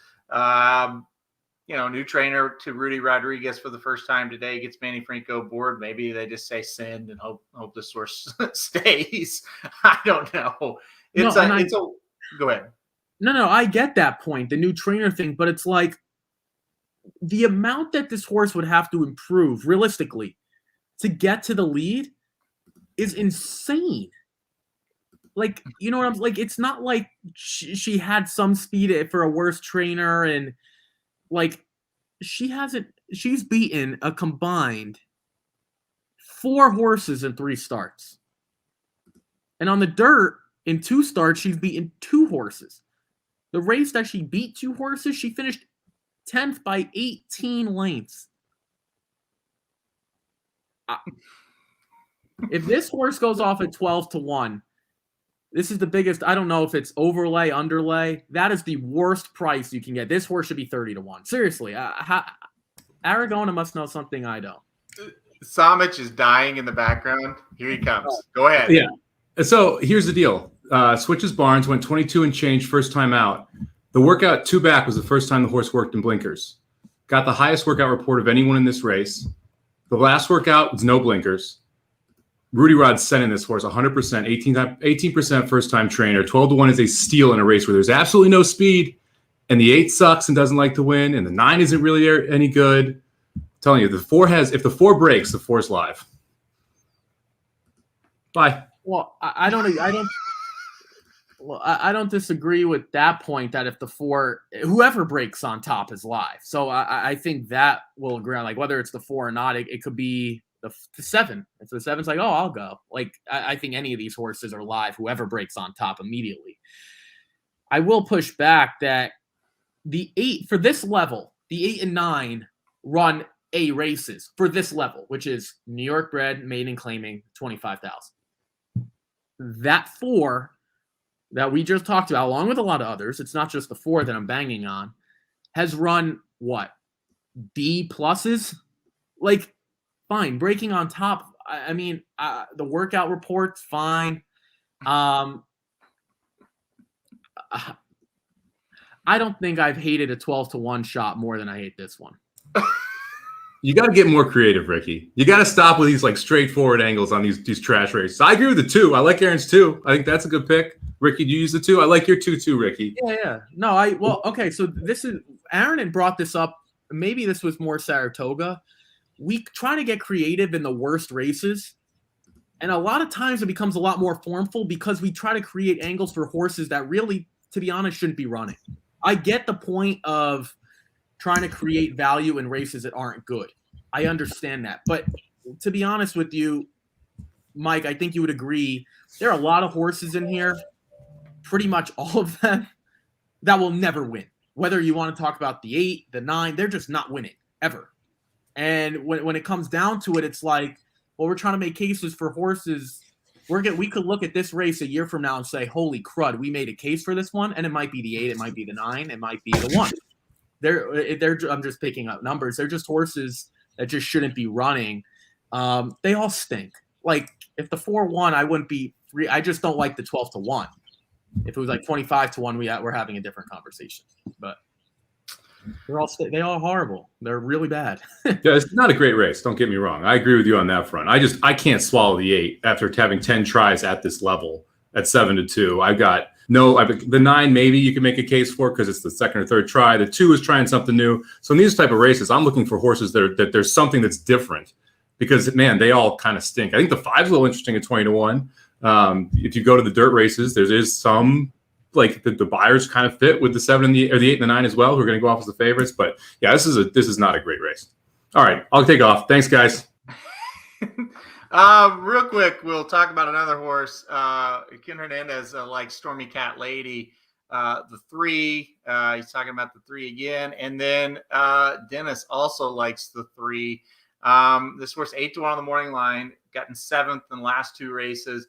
New trainer to Rudy Rodriguez for the first time today, gets Manny Franco bored. Maybe they just say send and hope this horse stays. I don't know. Go ahead. No, I get that point, the new trainer thing, but it's like the amount that this horse would have to improve realistically to get to the lead is insane. Like, you know what I'm like? It's not like she had some speed for a worse trainer, and like she's beaten a combined 4 horses in 3 starts. And on the dirt, in 2 starts, she's beaten 2 horses. The race that she beat 2 horses, she finished 10th by 18 lengths. If this horse goes off at 12-1, this is the biggest. I don't know if it's overlay, underlay. That is the worst price you can get. This horse should be 30-1. Seriously, Aragona must know something I don't. Samich is dying in the background. Here he comes. Go ahead. Yeah. So here's the deal. Switches Barnes went 22 and change first time out. The workout 2 back was the first time the horse worked in blinkers. Got the highest workout report of anyone in this race. The last workout was no blinkers. Rudy Rod's sending this horse 100%, 18% first-time trainer. 12-1 is a steal in a race where there's absolutely no speed, and the 8 sucks and doesn't like to win, and the 9 isn't really any good. I'm telling you, if the 4 breaks, the 4's live. Bye. Well, I don't disagree with that point, that if the 4, whoever breaks on top is live. So I think that will agree on, like, whether it's the 4 or not, it could be the 7. If the 7's like, oh, I'll go. Like, I think any of these horses are live, whoever breaks on top immediately. I will push back that the 8 for this level, the 8 and 9 run A races for this level, which is New York bred, maiden claiming 25,000. That 4 that we just talked about, along with a lot of others, it's not just the 4 that I'm banging on, has run what? B pluses? Like, fine. Breaking on top. I mean, the workout report's fine. I don't think I've hated a 12-1 shot more than I hate this one. You got to get more creative, Ricky. You got to stop with these like straightforward angles on these trash races. I agree with the 2. I like Aaron's 2. I think that's a good pick. Ricky, do you use the 2? I like your 2 too, Ricky. Yeah. No, okay. So this is Aaron had brought this up. Maybe this was more Saratoga. We try to get creative in the worst races, and a lot of times it becomes a lot more formful because we try to create angles for horses that really, to be honest, shouldn't be running. I get the point of trying to create value in races that aren't good. I understand that. But to be honest with you, Mike, I think you would agree, there are a lot of horses in here, pretty much all of them, that will never win. whether you want to talk about the 8, the 9, they're just not winning ever. And when it comes down to it, it's like, well, we're trying to make cases for horses. We could look at this race a year from now and say, holy crud, we made a case for this one. And it might be the 8, it might be the 9, it might be the 1. I'm just picking up numbers. They're just horses that just shouldn't be running. They all stink. Like, if the 4 won, I wouldn't be free. I just don't like the 12 to 1. If it was like 25 to 1, we're having a different conversation. But they all horrible. They're really bad. Yeah, it's not a great race. Don't get me wrong. I agree with you on that front. I can't swallow the 8 after having 10 tries at this level at 7-2. The 9 maybe you can make a case for because it's the second or third try. The 2 is trying something new. So in these type of races, I'm looking for horses that there's something that's different because man, they all kind of stink. I think the 5's a little interesting at 20 to 1. If you go to the dirt races, there is some like the buyers kind of fit with the 7 and the 8 and the 9 as well, who are going to go off as the favorites. But yeah, this is not a great race. All right, I'll take off. Thanks, guys. Real quick, we'll talk about another horse. Ken Hernandez likes Stormy Cat Lady, the 3. He's talking about the 3 again, and then Dennis also likes the 3. This horse 8 to 1 on the morning line, gotten 7th in the last 2 races.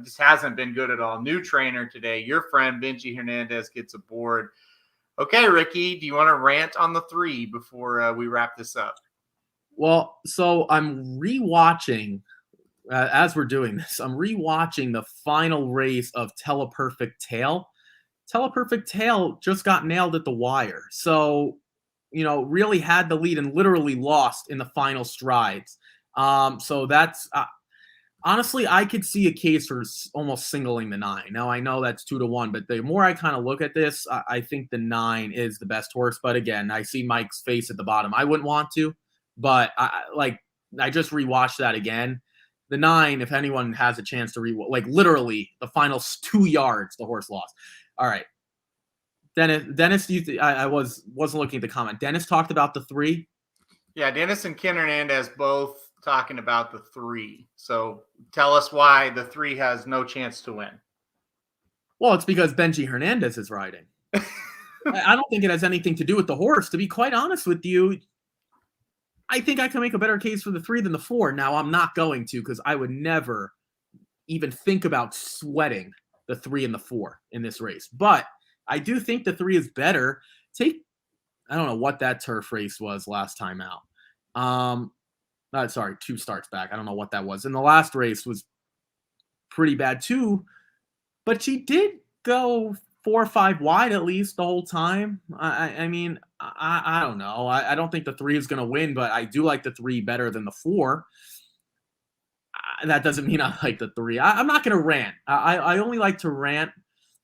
Just hasn't been good at all. New trainer today. Your friend Benji Hernandez gets aboard. Okay, Ricky, do you want to rant on the 3 before we wrap this up? Well, so I'm rewatching as we're doing this. I'm rewatching the final race of Teleperfect Tail. Teleperfect Tail just got nailed at the wire. So, really had the lead and literally lost in the final strides. So that's honestly, I could see a case for almost singling the 9. Now, I know that's 2 to 1, but the more I kind of look at this, I think the 9 is the best horse. But again, I see Mike's face at the bottom. I wouldn't want to, but I just rewatched that again. The 9, if anyone has a chance to literally the final 2 yards, the horse lost. All right. Dennis, I wasn't looking at the comment. Dennis talked about the 3. Yeah, Dennis and Ken Hernandez both talking about the 3. So tell us why the 3 has no chance to win. Well, it's because Benji Hernandez is riding. I don't think it has anything to do with the horse. To be quite honest with you, I think I can make a better case for the 3 than the 4. Now, I'm not going to because I would never even think about sweating the 3 and the 4 in this race. But I do think the 3 is better. I don't know what that turf race was last time out. 2 starts back. I don't know what that was. And the last race was pretty bad too. But she did go 4 or 5 wide at least the whole time. I mean, I don't know. I don't think the 3 is going to win, but I do like the 3 better than the 4. That doesn't mean I like the 3. I'm not going to rant. I only like to rant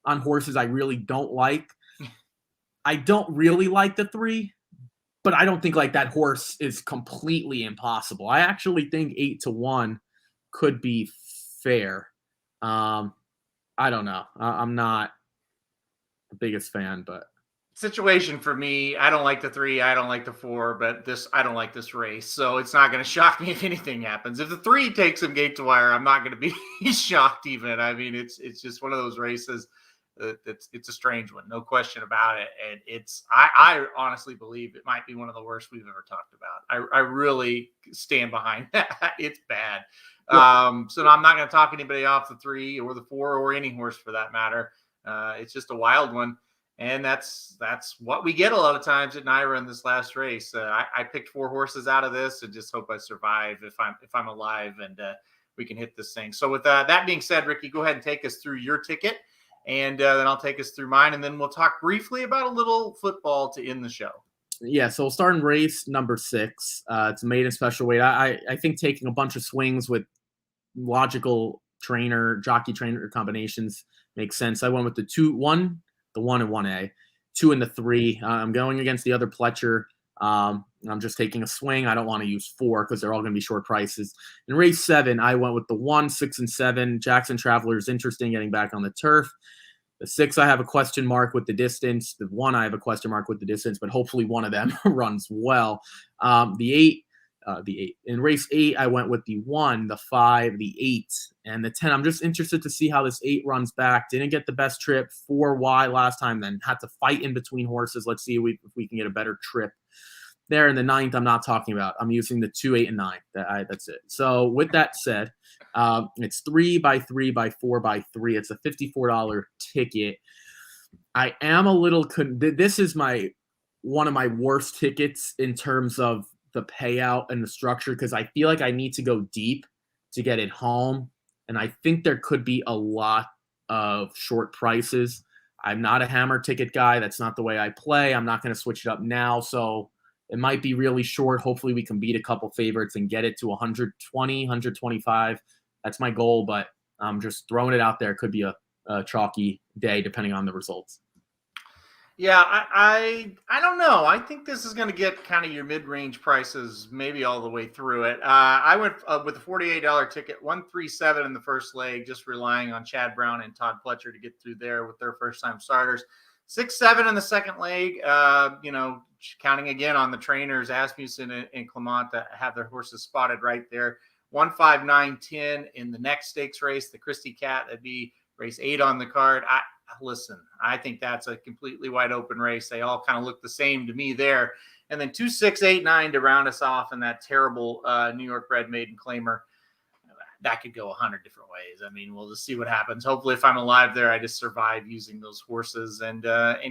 on horses I really don't like. I don't really like the 3, but I don't think like that horse is completely impossible. I actually think 8 to 1 could be fair. I don't know. I'm not the biggest fan, but situation for me, I don't like the 3, I don't like the 4, but I don't like this race, so it's not going to shock me if anything happens. If the 3 takes him gate to wire, I'm not going to be shocked even. I mean, it's just one of those races. It's a strange one, no question about it, and I honestly believe it might be one of the worst we've ever talked about. I really stand behind that. It's bad. So I'm not going to talk anybody off the 3 or the 4 or any horse for that matter. It's just a wild one. And that's what we get a lot of times at NYRA in this last race. I picked 4 horses out of this and just hope I survive if I'm alive and we can hit this thing. So with that being said, Ricky, go ahead and take us through your ticket, and then I'll take us through mine, and then we'll talk briefly about a little football to end the show. Yeah, so we'll start in race number 6. It's a maiden special weight. I think taking a bunch of swings with logical jockey trainer combinations makes sense. I went with the 1 and 1A, 2 and the 3. I'm going against the other Pletcher. I'm just taking a swing. I don't want to use 4 because they're all going to be short prices. In race 7, I went with the 1, 6, and 7. Jackson Traveler is interesting getting back on the turf. The 6, I have a question mark with the distance. The 1, I have a question mark with the distance, but hopefully one of them runs well. The 8, the 8. In race 8, I went with the 1, the 5, the 8, and the 10. I'm just interested to see how this 8 runs back. Didn't get the best trip, 4Y last time, then had to fight in between horses. Let's see if we can get a better trip there. In the 9th, I'm not talking about. I'm using the 2, 8, and 9. That's it. So with that said, it's 3 by 3 by 4 by 3. It's a $54 ticket. I am a little. This is one of my worst tickets in terms of the payout and the structure, because I feel like I need to go deep to get it home, and I think there could be a lot of short prices. I'm not a hammer ticket guy. That's not the way I play. I'm not going to switch it up now, so it might be really short. Hopefully we can beat a couple favorites and get it to 120, 125. That's my goal, but I'm just throwing it out there. It could be a chalky day depending on the results. Yeah, I don't know. I think this is going to get kind of your mid-range prices, maybe all the way through it. I went with a $48 ticket, 137 in the first leg, just relying on Chad Brown and Todd Pletcher to get through there with their first-time starters. 6-7 in the second leg. Counting again on the trainers, Asmussen and Clement, to have their horses spotted right there. 1, 5, 9, 10 in the next stakes race, the Christie Cat. That'd be race 8 on the card. Listen, I think that's a completely wide open race. They all kind of look the same to me there. And then 2, 6, 8, 9 to round us off in that terrible New York bred maiden claimer. That could go 100 different ways. I mean, we'll just see what happens. Hopefully, if I'm alive there, I just survive using those horses and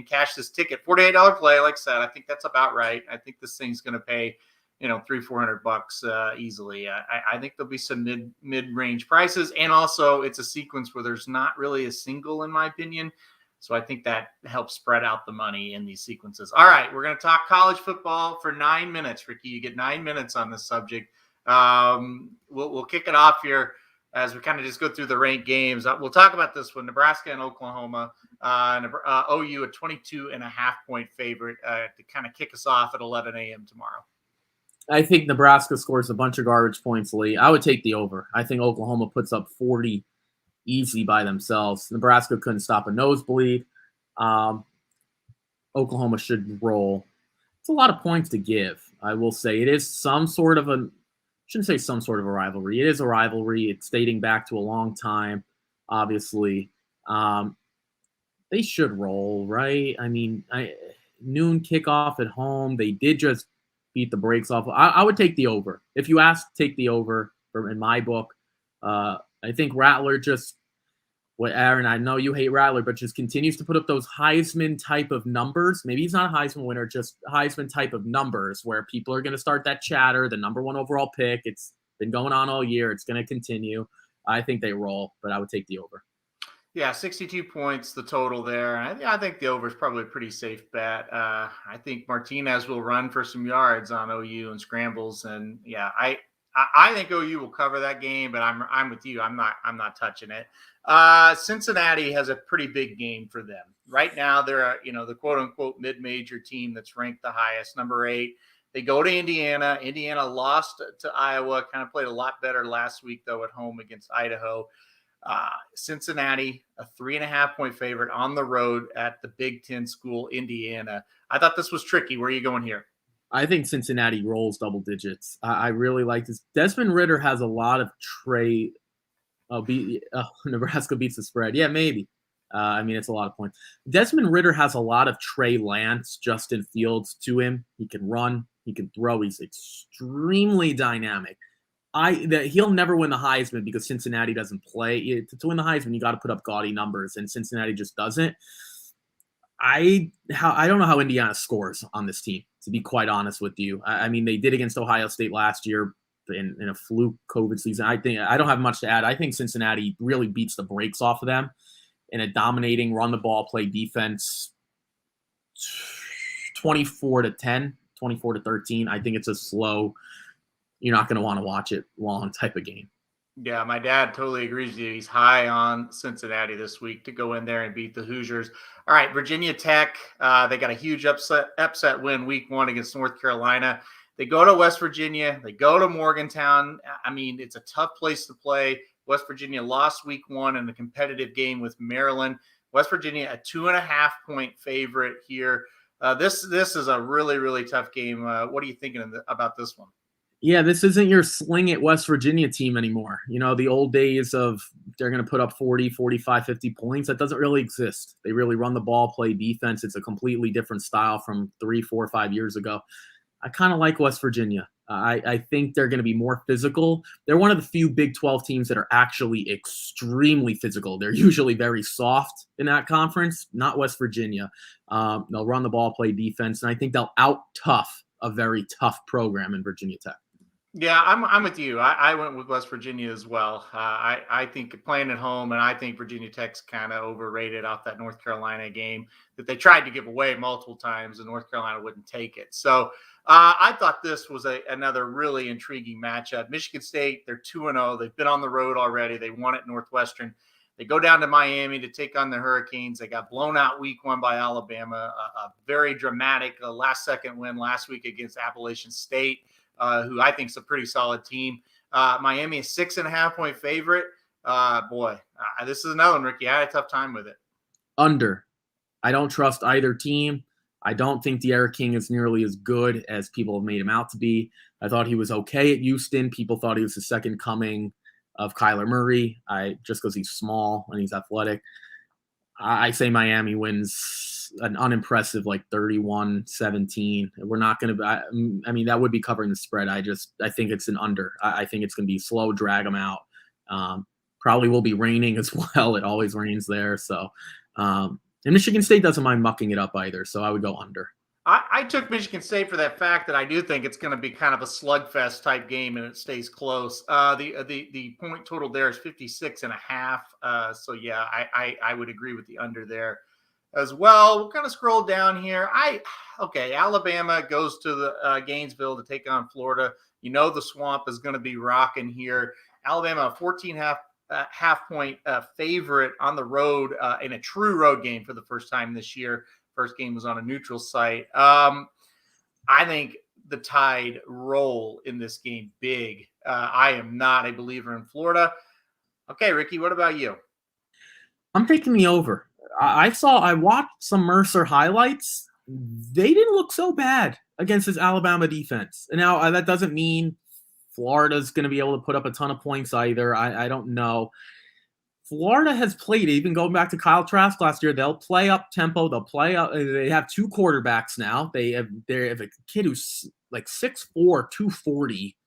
cash this ticket. $48 play, like I said, I think that's about right. I think this thing's going to pay, $300-400 easily. I think there'll be some mid-range prices, and also it's a sequence where there's not really a single, in my opinion. So I think that helps spread out the money in these sequences. All right, we're going to talk college football for 9 minutes, Ricky. You get 9 minutes on this subject. We'll kick it off here as we kind of just go through the ranked games. We'll talk about this one: Nebraska and Oklahoma. OU a 22.5-point favorite to kind of kick us off at 11 a.m. tomorrow. I think Nebraska scores a bunch of garbage points late. I would take the over. I think Oklahoma puts up 40 easy by themselves. Nebraska couldn't stop a nosebleed. Oklahoma should roll. It's a lot of points to give. I will say it is some sort of shouldn't say some sort of a rivalry. It is a rivalry. It's dating back to a long time, obviously. They should roll, right? I mean, noon kickoff at home. They did just beat the brakes off. I would take the over. If you ask, take the over in my book. I think Rattler Aaron, I know you hate Rattler, but just continues to put up those Heisman type of numbers. Maybe he's not a Heisman winner, just Heisman type of numbers where people are going to start that chatter, the number 1 overall pick. It's been going on all year. It's going to continue. I think they roll, but I would take the over. Yeah, 62 points, the total there. I think the over is probably a pretty safe bet. I think Martinez will run for some yards on OU and scrambles, and yeah, I think OU will cover that game. But I'm with you. I'm not touching it. Cincinnati has a pretty big game for them right now. They're the quote unquote mid-major team that's ranked the highest, number 8. They go to Indiana. Indiana lost to Iowa. Kind of played a lot better last week though at home against Idaho. Cincinnati, a 3.5-point favorite on the road at the Big Ten school, Indiana. I thought this was tricky. Where are you going here? I think Cincinnati rolls double digits. I really like this. Desmond Ridder has a lot of Nebraska beats the spread. Yeah, maybe. It's a lot of points. Desmond Ridder has a lot of Trey Lance, Justin Fields to him. He can run. He can throw. He's extremely dynamic. He'll never win the Heisman because Cincinnati doesn't play. To win the Heisman, you got to put up gaudy numbers, and Cincinnati just doesn't. I don't know how Indiana scores on this team, to be quite honest with you. They did against Ohio State last year in a fluke COVID season. I don't have much to add. I think Cincinnati really beats the brakes off of them in a dominating run the ball, play defense, 24-10, 24-13. I think it's a slow. You're not going to want to watch it long type of game. Yeah, my dad totally agrees with you. He's high on Cincinnati this week to go in there and beat the Hoosiers. All right, Virginia Tech, they got a huge upset win week 1 against North Carolina. They go to West Virginia. They go to Morgantown. It's a tough place to play. West Virginia lost week 1 in a competitive game with Maryland. West Virginia, a 2.5-point favorite here. This is a really, really tough game. What are you thinking about this one? Yeah, this isn't your sling it West Virginia team anymore. The old days of they're going to put up 40, 45, 50 points. That doesn't really exist. They really run the ball, play defense. It's a completely different style from 3, 4, 5 years ago. I kind of like West Virginia. I think they're going to be more physical. They're one of the few Big 12 teams that are actually extremely physical. They're usually very soft in that conference, not West Virginia. They'll run the ball, play defense, and I think they'll out-tough a very tough program in Virginia Tech. Yeah, I'm with you. I went with West Virginia as well. I think playing at home, and I think Virginia Tech's kind of overrated off that North Carolina game that they tried to give away multiple times, and North Carolina wouldn't take it. So I thought this was another really intriguing matchup. Michigan State, they're 2-0. They've been on the road already. They won at Northwestern. They go down to Miami to take on the Hurricanes. They got blown out week 1 by Alabama. A very dramatic last-second win last week against Appalachian State, who I think is a pretty solid team. Miami is 6.5-point favorite. This is another one, Ricky. I had a tough time with it. Under. I don't trust either team. I don't think De'Ara King is nearly as good as people have made him out to be. I thought he was okay at Houston. People thought he was the second coming of Kyler Murray, just because he's small and he's athletic. I say Miami wins an unimpressive 31-17. We're not going to – I mean, that would be covering the spread. I think it's an under. I think it's going to be slow, drag them out. Probably will be raining as well. It always rains there. So, and Michigan State doesn't mind mucking it up either, so I would go under. I took Michigan State for that fact that I do think it's going to be kind of a slugfest type game and it stays close. The point total there is 56.5. So yeah, I would agree with the under there as well. We'll kind of scroll down here. Alabama goes to the Gainesville to take on Florida. The Swamp is going to be rocking here. Alabama, 14.5-point favorite on the road in a true road game for the first time this year. First game was on a neutral site. I think the Tide roll in this game big. I am not a believer in Florida. Okay, Ricky, what about you? I'm taking the over. I watched some Mercer highlights. They didn't look so bad against this Alabama defense. And now that doesn't mean Florida's going to be able to put up a ton of points either. I don't know. Florida has played, even going back to Kyle Trask last year, they'll play up tempo. They'll play up. They have 2 quarterbacks now. They have a kid who's 6'4", 240,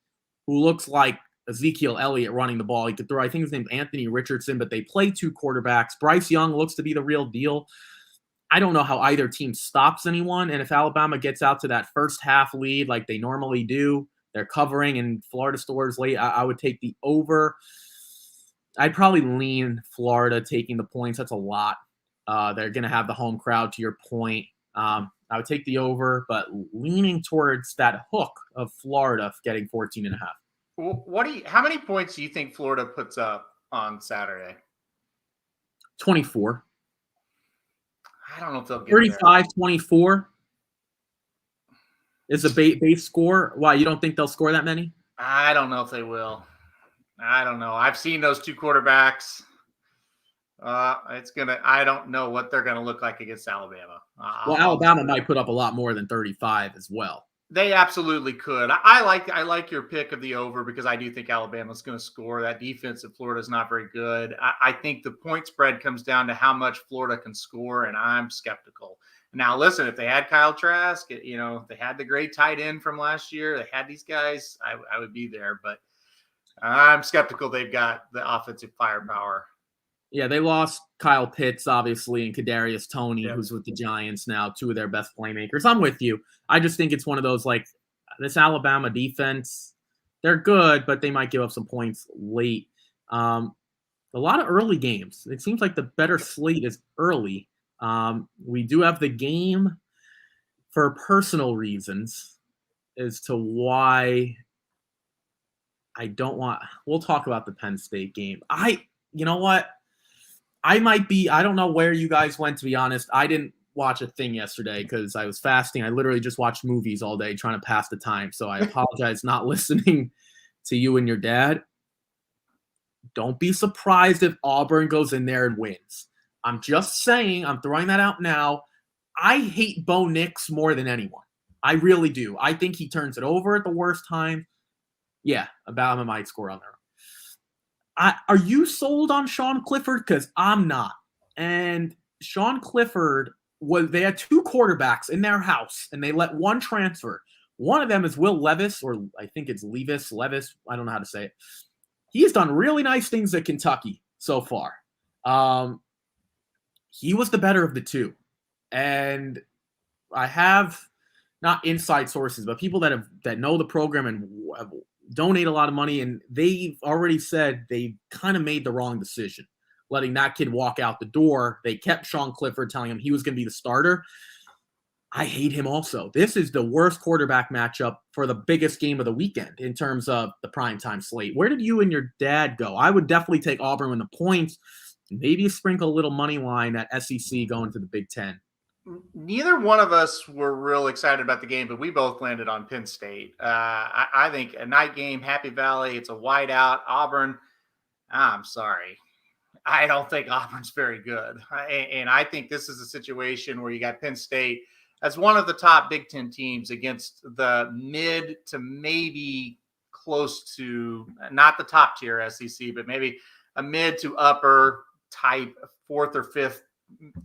who looks like Ezekiel Elliott running the ball. He could throw. I think his name's Anthony Richardson, but they play 2 quarterbacks. Bryce Young looks to be the real deal. I don't know how either team stops anyone. And if Alabama gets out to that first half lead like they normally do, they're covering and Florida scores late, I would take the over. I'd probably lean Florida taking the points. That's a lot. They're going to have the home crowd, to your point. I would take the over, but leaning towards that hook of Florida getting 14.5. How many points do you think Florida puts up on Saturday? 24. I don't know if they'll get 35, 24 is a base score. Why, you don't think they'll score that many? I don't know if they will. I don't know. I've seen those 2 quarterbacks. I don't know what they're gonna look like against Alabama. Alabama might put up a lot more than 35 as well. They absolutely could. I like your pick of the over because I do think Alabama's going to score. That defense at Florida is not very good. I think the point spread comes down to how much Florida can score, and I'm skeptical. Now, listen, if they had Kyle Trask, if they had the great tight end from last year, they had these guys, I would be there. But I'm skeptical they've got the offensive firepower. Yeah, they lost Kyle Pitts, obviously, and Kadarius Toney, who's with the Giants now, 2 of their best playmakers. I'm with you. I just think it's one of those, this Alabama defense, they're good, but they might give up some points late. A lot of early games. It seems like the better slate is early. We do have the game for personal reasons as to why I don't want – we'll talk about the Penn State game. You know what? I don't know where you guys went, to be honest. I didn't watch a thing yesterday because I was fasting. I literally just watched movies all day trying to pass the time. So I apologize not listening to you and your dad. Don't be surprised if Auburn goes in there and wins. I'm just saying, I'm throwing that out now. I hate Bo Nix more than anyone. I really do. I think he turns it over at the worst time. Yeah, Alabama might score on their own. Are you sold on Sean Clifford? Because I'm not. And Sean Clifford they had 2 quarterbacks in their house, and they let one transfer. One of them is Will Levis, or I think it's Levis. I don't know how to say it. He's done really nice things at Kentucky so far. He was the better of the 2. And I have not inside sources, but people that know the program and donate a lot of money, and they've already said they kind of made the wrong decision letting that kid walk out the door. They kept Sean Clifford, telling him he was going to be the starter. I hate him also. This is the worst quarterback matchup for the biggest game of the weekend in terms of the primetime slate. Where did you and your dad go? I would definitely take Auburn in the points. Maybe sprinkle a little money line at SEC going to the Big Ten. Neither one of us were real excited about the game, but we both landed on Penn State. I think a night game, Happy Valley, it's a whiteout. Auburn, I'm sorry. I don't think Auburn's very good. And I think this is a situation where you got Penn State as one of the top Big Ten teams against the mid to maybe close to, not the top tier SEC, but maybe a mid to upper type 4th or 5th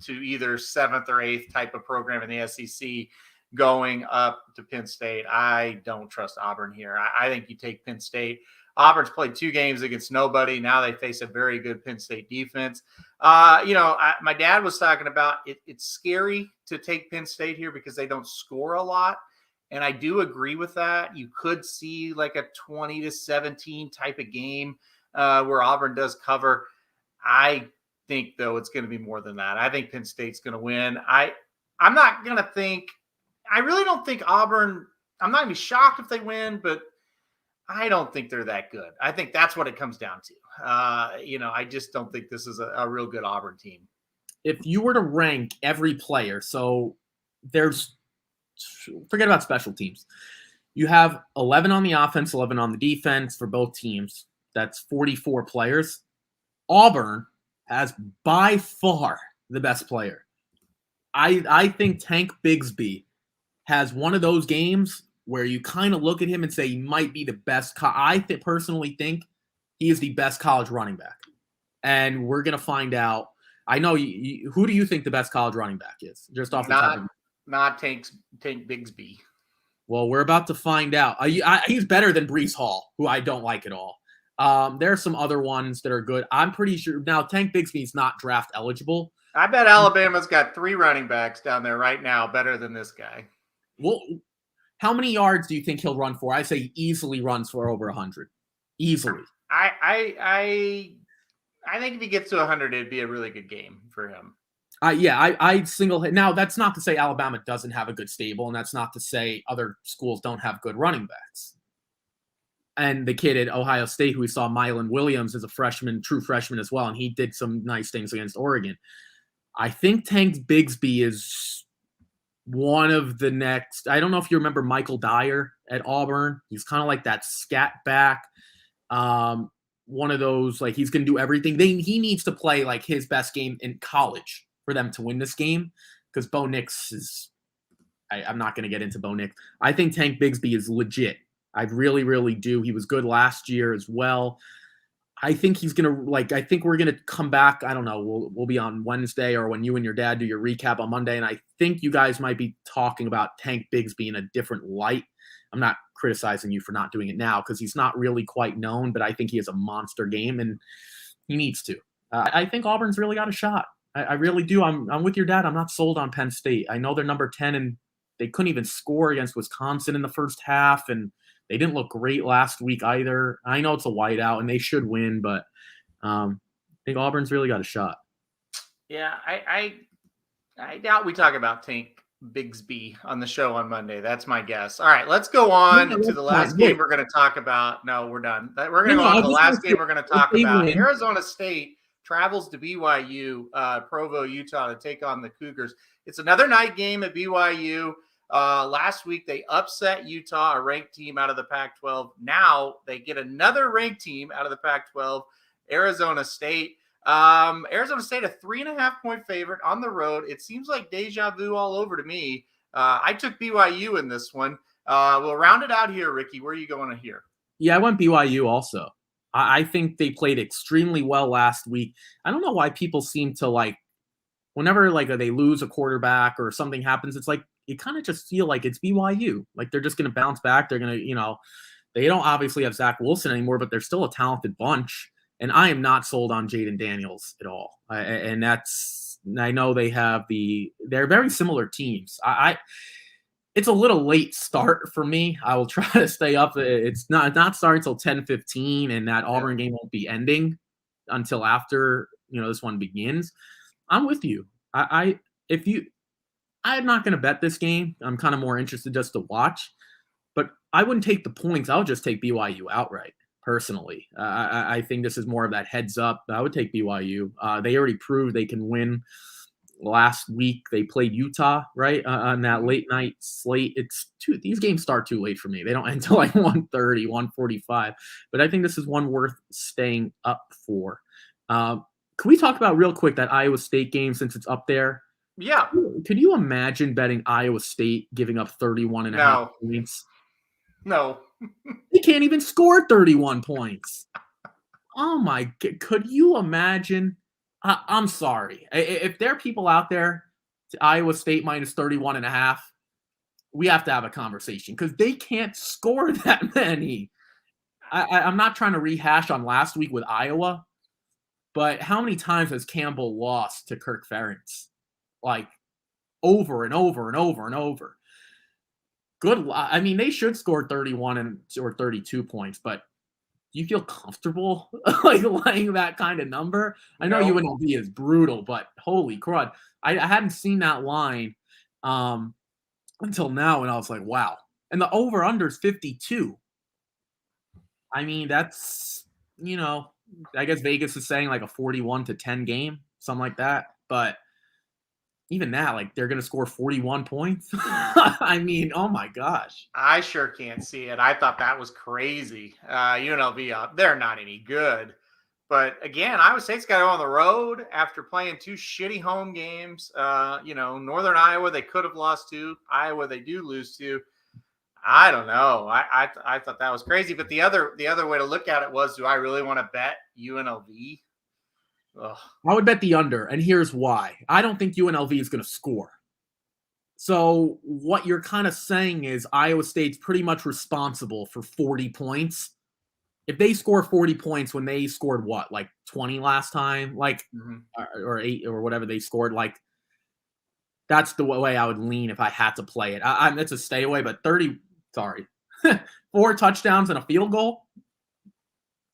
to either 7th or 8th type of program in the SEC going up to Penn State. I don't trust Auburn here. I think you take Penn State. Auburn's played 2 games against nobody. Now they face a very good Penn State defense. My dad was talking about it's scary to take Penn State here because they don't score a lot. And I do agree with that. You could see like a 20-17 type of game where Auburn does cover. I think, though, it's going to be more than that. I think Penn State's going to win. I'm not going to think – I really don't think Auburn – I'm not going to be shocked if they win, but I don't think they're that good. I think that's what it comes down to. I just don't think this is a real good Auburn team. If you were to rank every player, so there's – forget about special teams. You have 11 on the offense, 11 on the defense for both teams. That's 44 players. Auburn has by far the best player. I think Tank Bigsby has one of those games where you kind of look at him and say he might be the best. I personally think he is the best college running back. And we're going to find out. I know who do you think the best college running back is? Just off the top of Not Tank Bigsby. Well, we're about to find out. He's better than Breece Hall, who I don't like at all. There are some other ones that are good. I'm pretty sure now Tank Bigsby's not draft eligible. I bet Alabama's got 3 running backs down there right now better than this guy. Well, how many yards do you think he'll run for? I say he easily runs for over 100. Easily. I think if he gets to 100, it'd be a really good game for him. I single hit. Now, that's not to say Alabama doesn't have a good stable, and that's not to say other schools don't have good running backs. And the kid at Ohio State, who we saw, Mylan Williams, is a true freshman as well, and he did some nice things against Oregon. I think Tank Bigsby is one of the next. I don't know if you remember Michael Dyer at Auburn. He's kind of like that scat back. One of those, like, he's going to do everything. He needs to play like his best game in college for them to win this game, because Bo Nix is – I'm not going to get into Bo Nix. I think Tank Bigsby is legit. I really, really do. He was good last year as well. I think he's going to, I think we're going to come back. I don't know. We'll be on Wednesday or when you and your dad do your recap on Monday. And I think you guys might be talking about Tank Bigsby in a different light. I'm not criticizing you for not doing it now because he's not really quite known, but I think he has a monster game and he needs to. I think Auburn's really got a shot. I really do. I'm with your dad. I'm not sold on Penn State. I know they're number 10 and they couldn't even score against Wisconsin in the first half, and they didn't look great last week either. I know it's a whiteout and they should win, but I think Auburn's really got a shot. Yeah, I doubt we talk about Tank Bigsby on the show on Monday. That's my guess. All right, let's go on to the last game we're going to talk about. No, we're done. We're going to go on to the last game we're going to talk about. Arizona State travels to BYU, Provo, Utah, to take on the Cougars. It's another night game at BYU. Last week, they upset Utah, a ranked team out of the Pac-12. Now they get another ranked team out of the Pac-12, Arizona State. Arizona State, a 3.5-point favorite on the road. It seems like deja vu all over to me. I took BYU in this one. We'll round it out here, Ricky. Where are you going here? Yeah, I went BYU also. I think they played extremely well last week. I don't know why people seem to like whenever like they lose a quarterback or something happens, it's like you kind of just feel like it's BYU. Like they're just going to bounce back. They're going to, they don't obviously have Zach Wilson anymore, but they're still a talented bunch. And I am not sold on Jaden Daniels at all. I know they're very similar teams. It's a little late start for me. I will try to stay up. It's not starting until 10:15, and that Auburn game won't be ending until after this one begins. I'm with you. I'm not going to bet this game. I'm kind of more interested just to watch, but I wouldn't take the points. I would just take BYU outright. Personally, I think this is more of that heads up. I would take BYU. They already proved they can win. Last week they played Utah, right, on that late night slate. These games start too late for me. They don't end until like 1:30, 1:45. But I think this is one worth staying up for. Can we talk about real quick that Iowa State game since it's up there? Yeah. Could you imagine betting Iowa State giving up 31.5 points? No. They can't even score 31 points. Oh my! Could you imagine? I'm sorry. If there are people out there, Iowa State minus 31.5, we have to have a conversation because they can't score that many. I'm not trying to rehash on last week with Iowa, but how many times has Campbell lost to Kirk Ferentz? Like over and over and over and over. I mean, they should score 31 or 32 points, but do you feel comfortable like laying that kind of number? I know UNLV is brutal, but holy crud. I hadn't seen that line until now, and I was like, wow. And the over-under is 52. I mean, that's, I guess Vegas is saying like a 41-10 game, something like that. But even that, like they're going to score 41 points. I mean, oh my gosh. I sure can't see it. I thought that was crazy. UNLV, they're not any good. But again, Iowa State's got to go on the road after playing 2 shitty home games. Northern Iowa, they could have lost to. Iowa, they do lose to. I don't know. I thought that was crazy. But the other way to look at it was, do I really want to bet UNLV? Ugh. I would bet the under, and here's why. I don't think UNLV is going to score. So what you're kind of saying is Iowa State's pretty much responsible for 40 points. If they score 40 points when they scored what, like 20 last time, like or 8 or whatever they scored, like that's the way I would lean if I had to play it. It's a stay away, but 4 touchdowns and a field goal,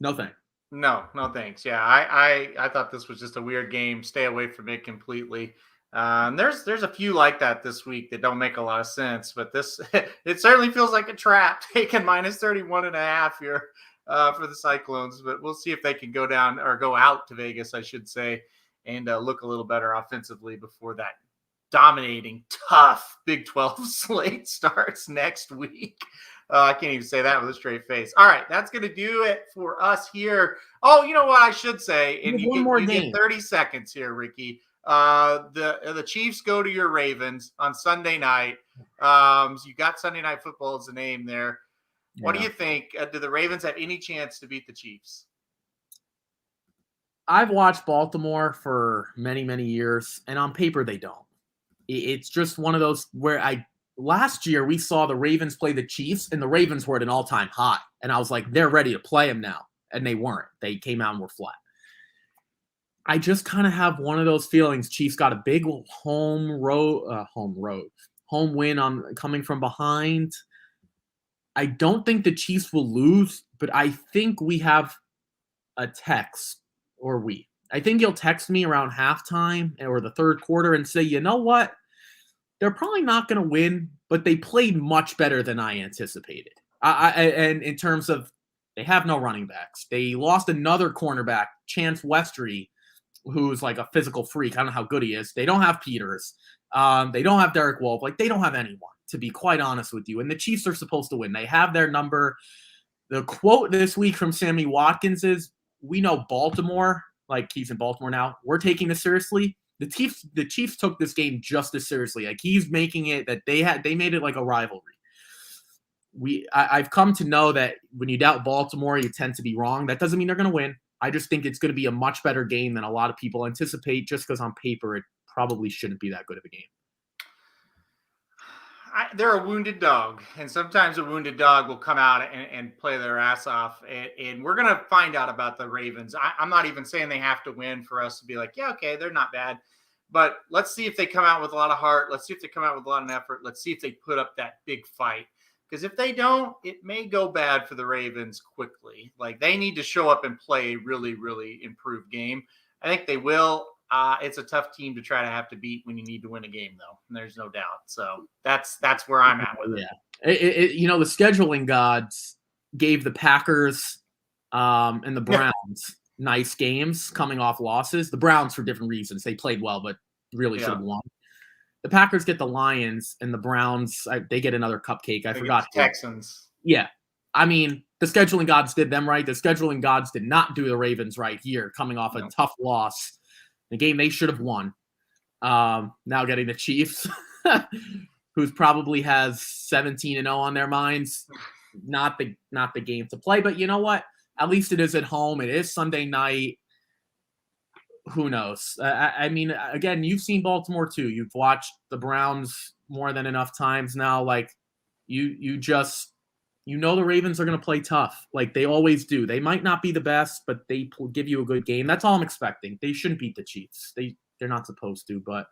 no thanks. No thanks. Yeah, I thought this was just a weird game. Stay away from it completely. There's a few like that this week that don't make a lot of sense, but this it certainly feels like a trap. Taking minus 31.5 here for the Cyclones, but we'll see if they can go down or go out to Vegas, I should say, and look a little better offensively before that dominating, tough Big 12 slate starts next week. I can't even say that with a straight face. All right, that's going to do it for us here. Oh, you know what I should say? And you get 30 seconds here, Ricky. The Chiefs go to your Ravens on Sunday night. So you got Sunday Night Football as the name there. What do you think? Do the Ravens have any chance to beat the Chiefs? I've watched Baltimore for many, many years, and on paper they don't. It's just one of those where last year we saw the Ravens play the Chiefs, and the Ravens were at an all-time high. And I was like, they're ready to play them now. And they weren't. They came out and were flat. I just kind of have one of those feelings. Chiefs got a big home win on coming from behind. I don't think the Chiefs will lose, but I think we have a text, I think you'll text me around halftime or the third quarter and say, you know what? They're probably not going to win, but they played much better than I anticipated. And in terms of, they have no running backs. They lost another cornerback, Chance Westry, who's like a physical freak. I don't know how good he is. They don't have Peters. They don't have Derek Wolfe. Like, they don't have anyone, to be quite honest with you. And the Chiefs are supposed to win. They have their number. The quote this week from Sammy Watkins is, we know Baltimore, like he's in Baltimore now, we're taking this seriously. The Chiefs took this game just as seriously. Like, he's making it that they made it like a rivalry. I've come to know that when you doubt Baltimore, you tend to be wrong. That doesn't mean they're going to win. I just think it's going to be a much better game than a lot of people anticipate, just because on paper it probably shouldn't be that good of a game. They're a wounded dog, and sometimes a wounded dog will come out and play their ass off. And we're going to find out about the Ravens. I'm not even saying they have to win for us to be like, yeah, okay, they're not bad. But let's see if they come out with a lot of heart. Let's see if they come out with a lot of effort. Let's see if they put up that big fight. Because if they don't, it may go bad for the Ravens quickly. Like, they need to show up and play a really, really improved game. I think they will. It's a tough team to try to have to beat when you need to win a game, though. And there's no doubt. So that's where I'm at with it. Yeah. The scheduling gods gave the Packers and the Browns nice games coming off losses. The Browns for different reasons. They played well, but really should have won. The Packers get the Lions, and the Browns, they get another cupcake. I forgot. Texans. Yeah. I mean, the scheduling gods did them right. The scheduling gods did not do the Ravens right here, coming off a tough loss. The game they should have won. Now getting the Chiefs, who's probably has 17-0 on their minds. Not the game to play. But you know what? At least it is at home. It is Sunday night. Who knows? I mean, again, you've seen Baltimore too. You've watched the Browns more than enough times now. Like, you know the Ravens are going to play tough. Like they always do. They might not be the best, but they give you a good game. That's all I'm expecting. They shouldn't beat the Chiefs. They're not supposed to, but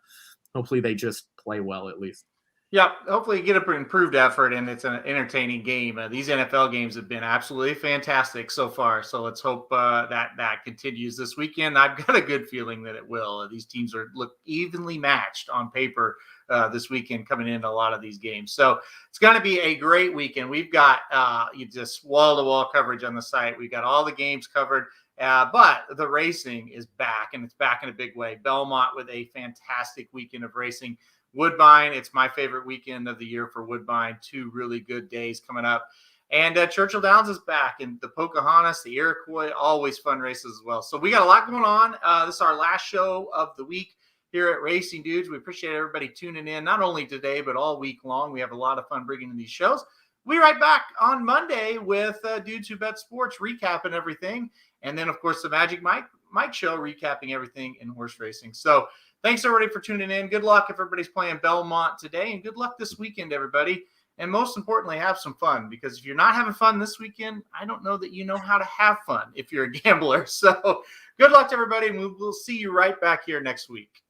hopefully they just play well at least. Yeah, hopefully you get an improved effort, and it's an entertaining game. These NFL games have been absolutely fantastic so far, so let's hope that continues this weekend. I've got a good feeling that it will. These teams look evenly matched on paper this weekend coming into a lot of these games. So it's going to be a great weekend. We've got just wall-to-wall coverage on the site. We've got all the games covered. But the racing is back, and it's back in a big way. Belmont with a fantastic weekend of racing. Woodbine, it's my favorite weekend of the year for Woodbine. 2 really good days coming up. And Churchill Downs is back, and the Pocahontas, the Iroquois, always fun races as well. So we got a lot going on. This is our last show of the week here at Racing Dudes. We appreciate everybody tuning in, not only today, but all week long. We have a lot of fun bringing in these shows. We'll be right back on Monday with Dudes Who Bet Sports, recapping everything. And then, of course, the Magic Mike show, recapping everything in horse racing. So thanks, everybody, for tuning in. Good luck if everybody's playing Belmont today, and good luck this weekend, everybody. And most importantly, have some fun, because if you're not having fun this weekend, I don't know that you know how to have fun if you're a gambler. So good luck to everybody, and we'll see you right back here next week.